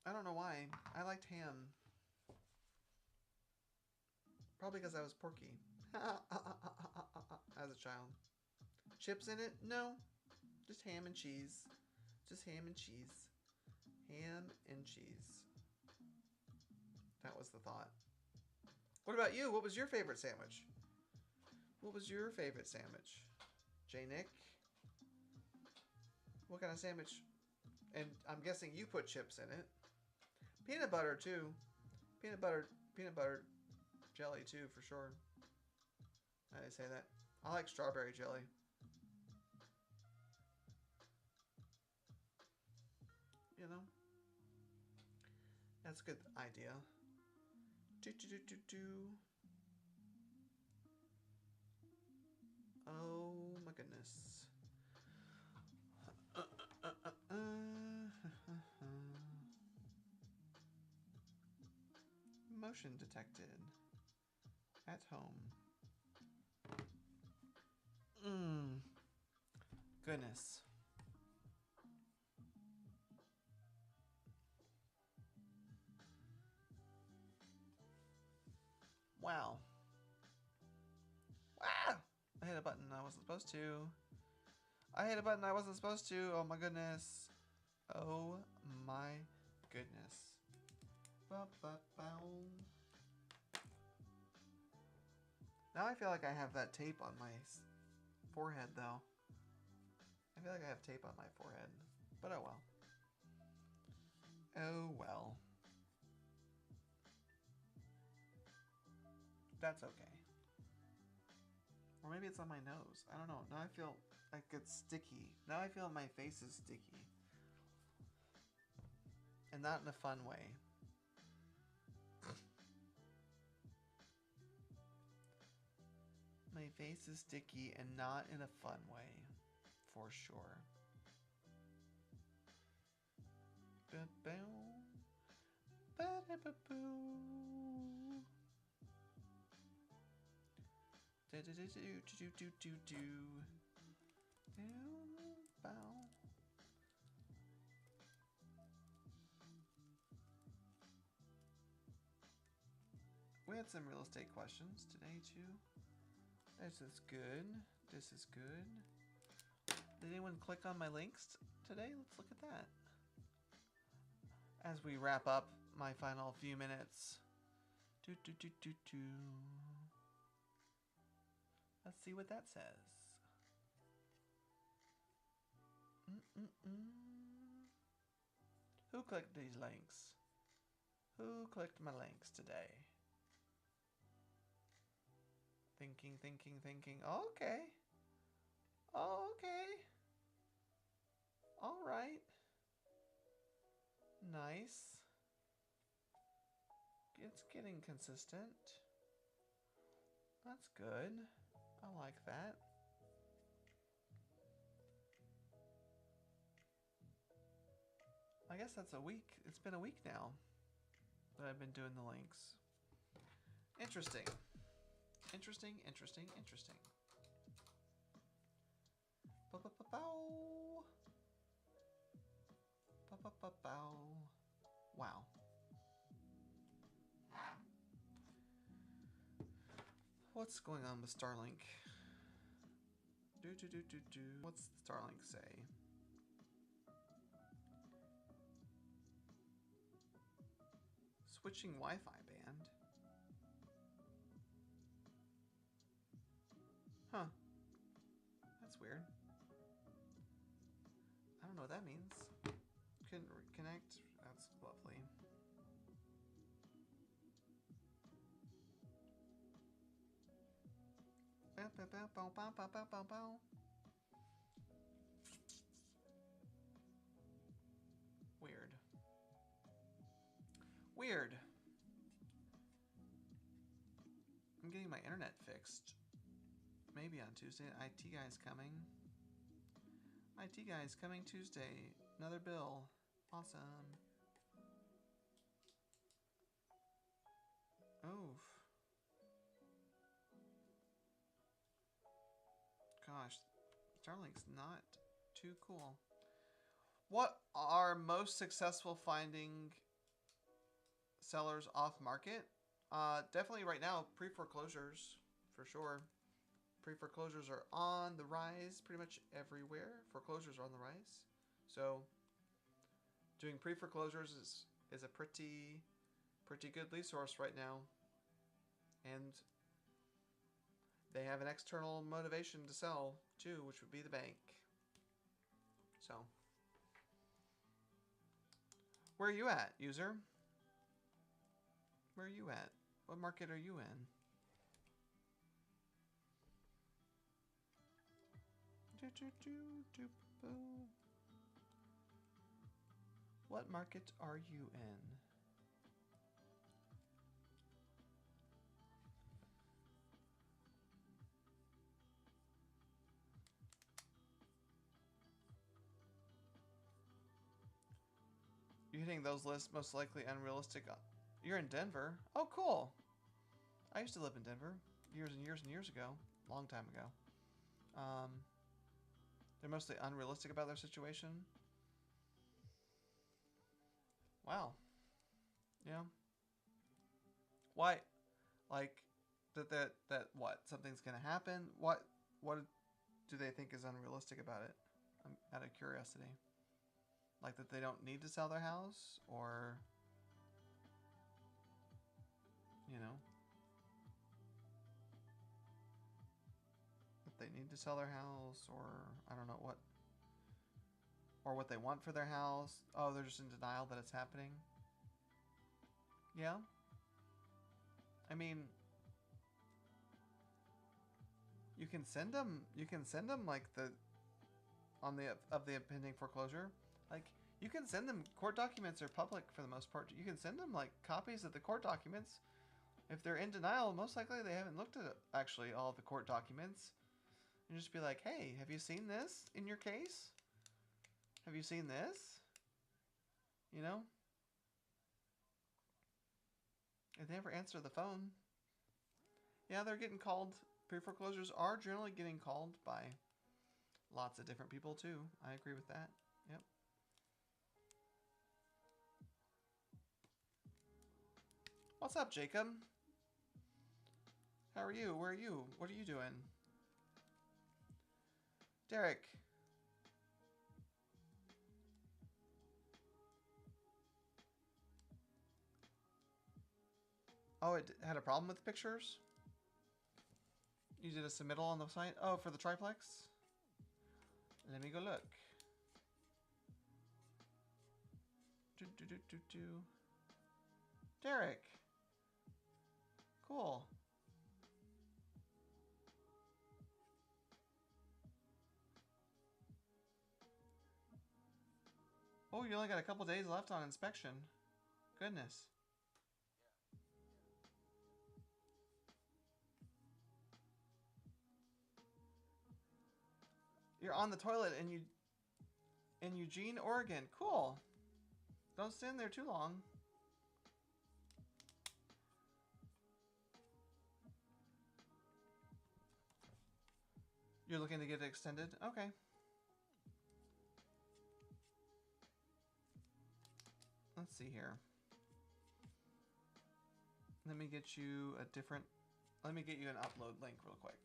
I don't know why. I liked ham. Probably because I was porky. As a child. Chips in it? No. Just ham and cheese. Just ham and cheese. Ham and cheese. That was the thought. What about you? What was your favorite sandwich? What was your favorite sandwich? J. Nick? What kind of sandwich? And I'm guessing you put chips in it. Peanut butter too. Peanut butter jelly too for sure. I didn't say that. I like strawberry jelly. That's a good idea. Oh my goodness. Motion detected. At home. Goodness. Wow. Wow! I hit a button I wasn't supposed to. I hit a button I wasn't supposed to. Oh my goodness. Oh my goodness. Ba-ba-bow. Now I feel like I have that tape on my forehead, though. I feel like I have tape on my forehead. But oh well. Oh well. That's okay. Or maybe it's on my nose. I don't know. Now I feel like it's sticky. Now I feel my face is sticky. And not in a fun way. My face is sticky and not in a fun way. For sure. Ba-bow. Ba-da-ba-boo. Do-do-do-do-do-do-do-do. Bow. We had some real estate questions today too. This is good. This is good. Did anyone click on my links today? Let's look at that. As we wrap up my final few minutes. Let's see what that says. Who clicked these links? Who clicked my links today? Thinking, thinking, thinking. Oh, okay. Oh, okay. All right. Nice. It's getting consistent. That's good. I like that. I guess that's a week. It's been a week now that I've been doing the links. Interesting. Interesting, interesting, interesting. Ba-ba-ba-bow. Ba-ba-ba-bow. Wow. What's going on with Starlink? What's Starlink say? Switching Wi-Fi band? Huh. That's weird. I don't know what that means. Couldn't reconnect. That's lovely. Bow, bow, bow, bow, bow, bow, bow, bow, bow. Weird. Weird. I'm getting my internet fixed. Maybe on Tuesday. IT guy's coming. IT guy's coming Tuesday. Another bill. Awesome. Oof. Gosh, Starlink's not too cool. What are most successful finding sellers off market? Definitely right now, pre-foreclosures, for sure. Pre-foreclosures are on the rise pretty much everywhere. Foreclosures are on the rise. So doing pre-foreclosures is a pretty good lead source right now. And they have an external motivation to sell too, which would be the bank. So where are you at, user? Where are you at? What market are you in? What market are you in? hitting those lists most likely unrealistic. You're in Denver. Oh, cool. I used to live in Denver years and years and years ago. Long time ago. They're mostly unrealistic about their situation. Wow. Yeah. Why? Like, that what? Something's gonna happen? What do they think is unrealistic about it? I'm out of curiosity. Like that they don't need to sell their house? Or, you know, that they need to sell their house? Or, I don't know what. Or what they want for their house. Oh, they're just in denial that it's happening. Yeah. I mean, you can send them like the on the of the impending foreclosure. Like, you can send them, court documents are public for the most part. You can send them like copies of the court documents. If they're in denial, most likely they haven't looked at actually all of the court documents. And just be like, "Hey, have you seen this in your case? Have you seen this?" You know? If they never answer the phone. Yeah, they're getting called. Pre-foreclosures are generally getting called by lots of different people too. I agree with that. Yep. What's up, Jacob? How are you? Where are you? What are you doing? Derek. Oh, it had a problem with pictures? You did a submittal on the site? Oh, for the triplex? Let me go look. Derek. Cool. Oh, you only got a couple days left on inspection. Goodness. You're on the toilet in Eugene, Oregon. Cool. Don't stand there too long. You're looking to get it extended? Okay. Let's see here. Let me get you a different... Let me get you an upload link real quick.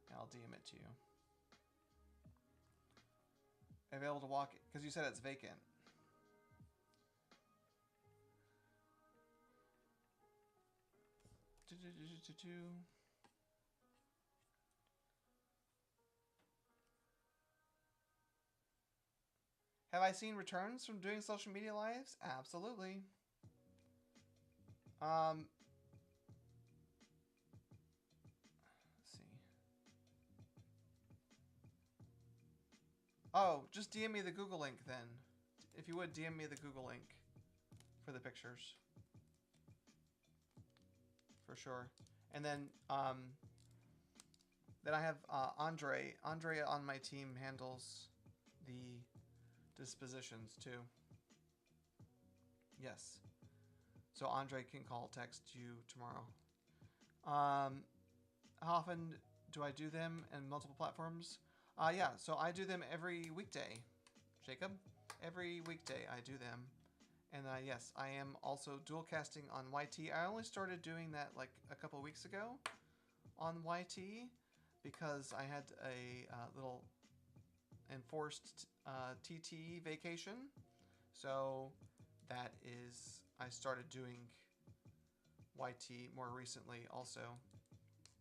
And I'll DM it to you. Available to walk... Because you said it's vacant. Have I seen returns from doing social media lives? Absolutely. Let's see. Oh, just DM me the Google link then. If you would, DM me the Google link for the pictures. For sure. And then I have Andre. Andre on my team handles the dispositions too. Yes. So Andre can call, text you tomorrow. How often do I do them in multiple platforms? Yeah, so I do them every weekday. Jacob? Every weekday I do them. And yes, I am also dual casting on YT. I only started doing that like a couple weeks ago on YT because I had a little enforced TT vacation. So that is, I started doing YT more recently also.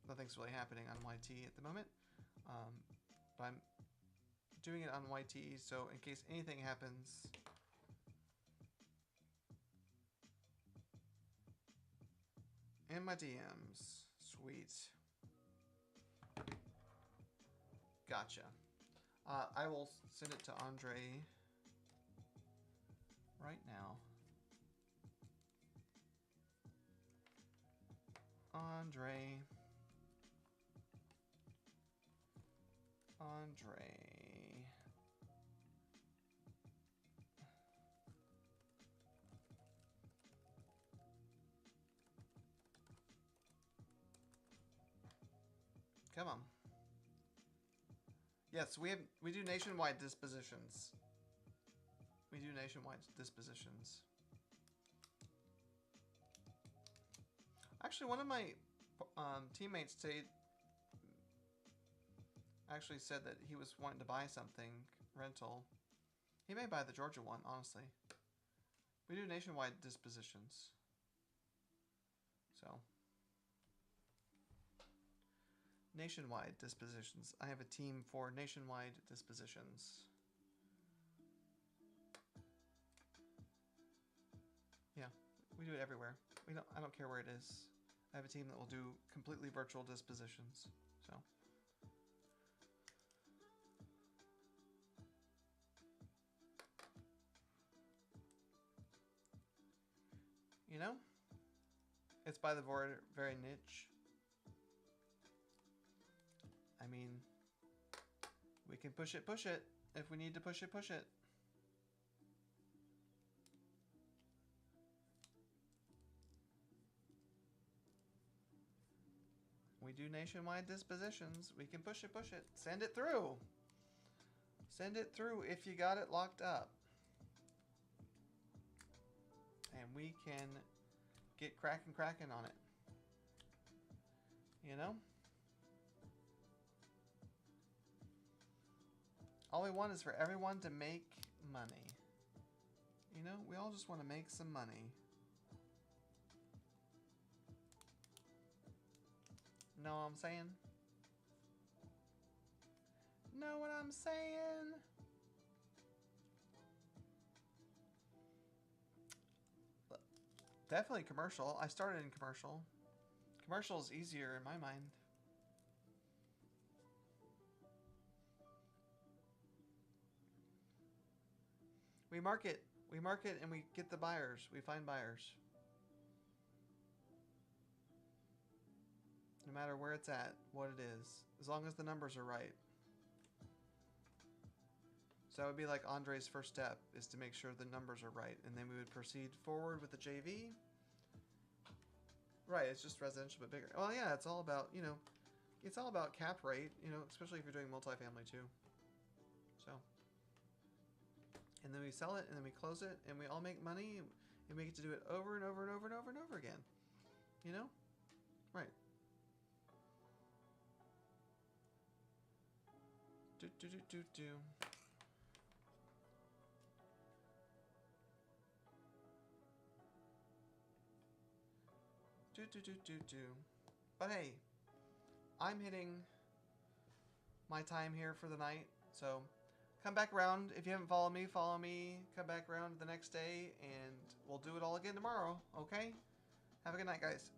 Nothing's really happening on YT at the moment. But I'm doing it on YT, so in case anything happens... In my DMs. Sweet. Gotcha. I will send it to Andre right now. Andre. Come on. Yes, we do nationwide dispositions. We do nationwide dispositions. Actually, one of my teammates today actually said that he was wanting to buy something rental. He may buy the Georgia one, honestly. We do nationwide dispositions. So. Nationwide dispositions. I have a team for nationwide dispositions. Yeah, we do it everywhere. I don't care where it is. I have a team that will do completely virtual dispositions. So. You know, it's by the very niche. I mean, we can push it. If we need to push it. We do nationwide dispositions. We can push it. Send it through. Send it through if you got it locked up. And we can get cracking on it. You know? All we want is for everyone to make money. You know, we all just want to make some money. Know what I'm saying? Know what I'm saying? Definitely commercial. I started in commercial. Commercial is easier in my mind. We market and we get the buyers. We find buyers. No matter where it's at, what it is. As long as the numbers are right. So that would be like Andre's first step, is to make sure the numbers are right. And then we would proceed forward with the JV. Right, it's just residential but bigger. Well, yeah, it's all about, you know, it's all about cap rate, you know, especially if you're doing multifamily too. So. And then we sell it, and then we close it, and we all make money, and we get to do it over and over and over and over and over again. You know? Right. Do. Do. But hey, I'm hitting my time here for the night, so come back around. If you haven't followed me, follow me. Come back around the next day, and we'll do it all again tomorrow, okay? Have a good night, guys.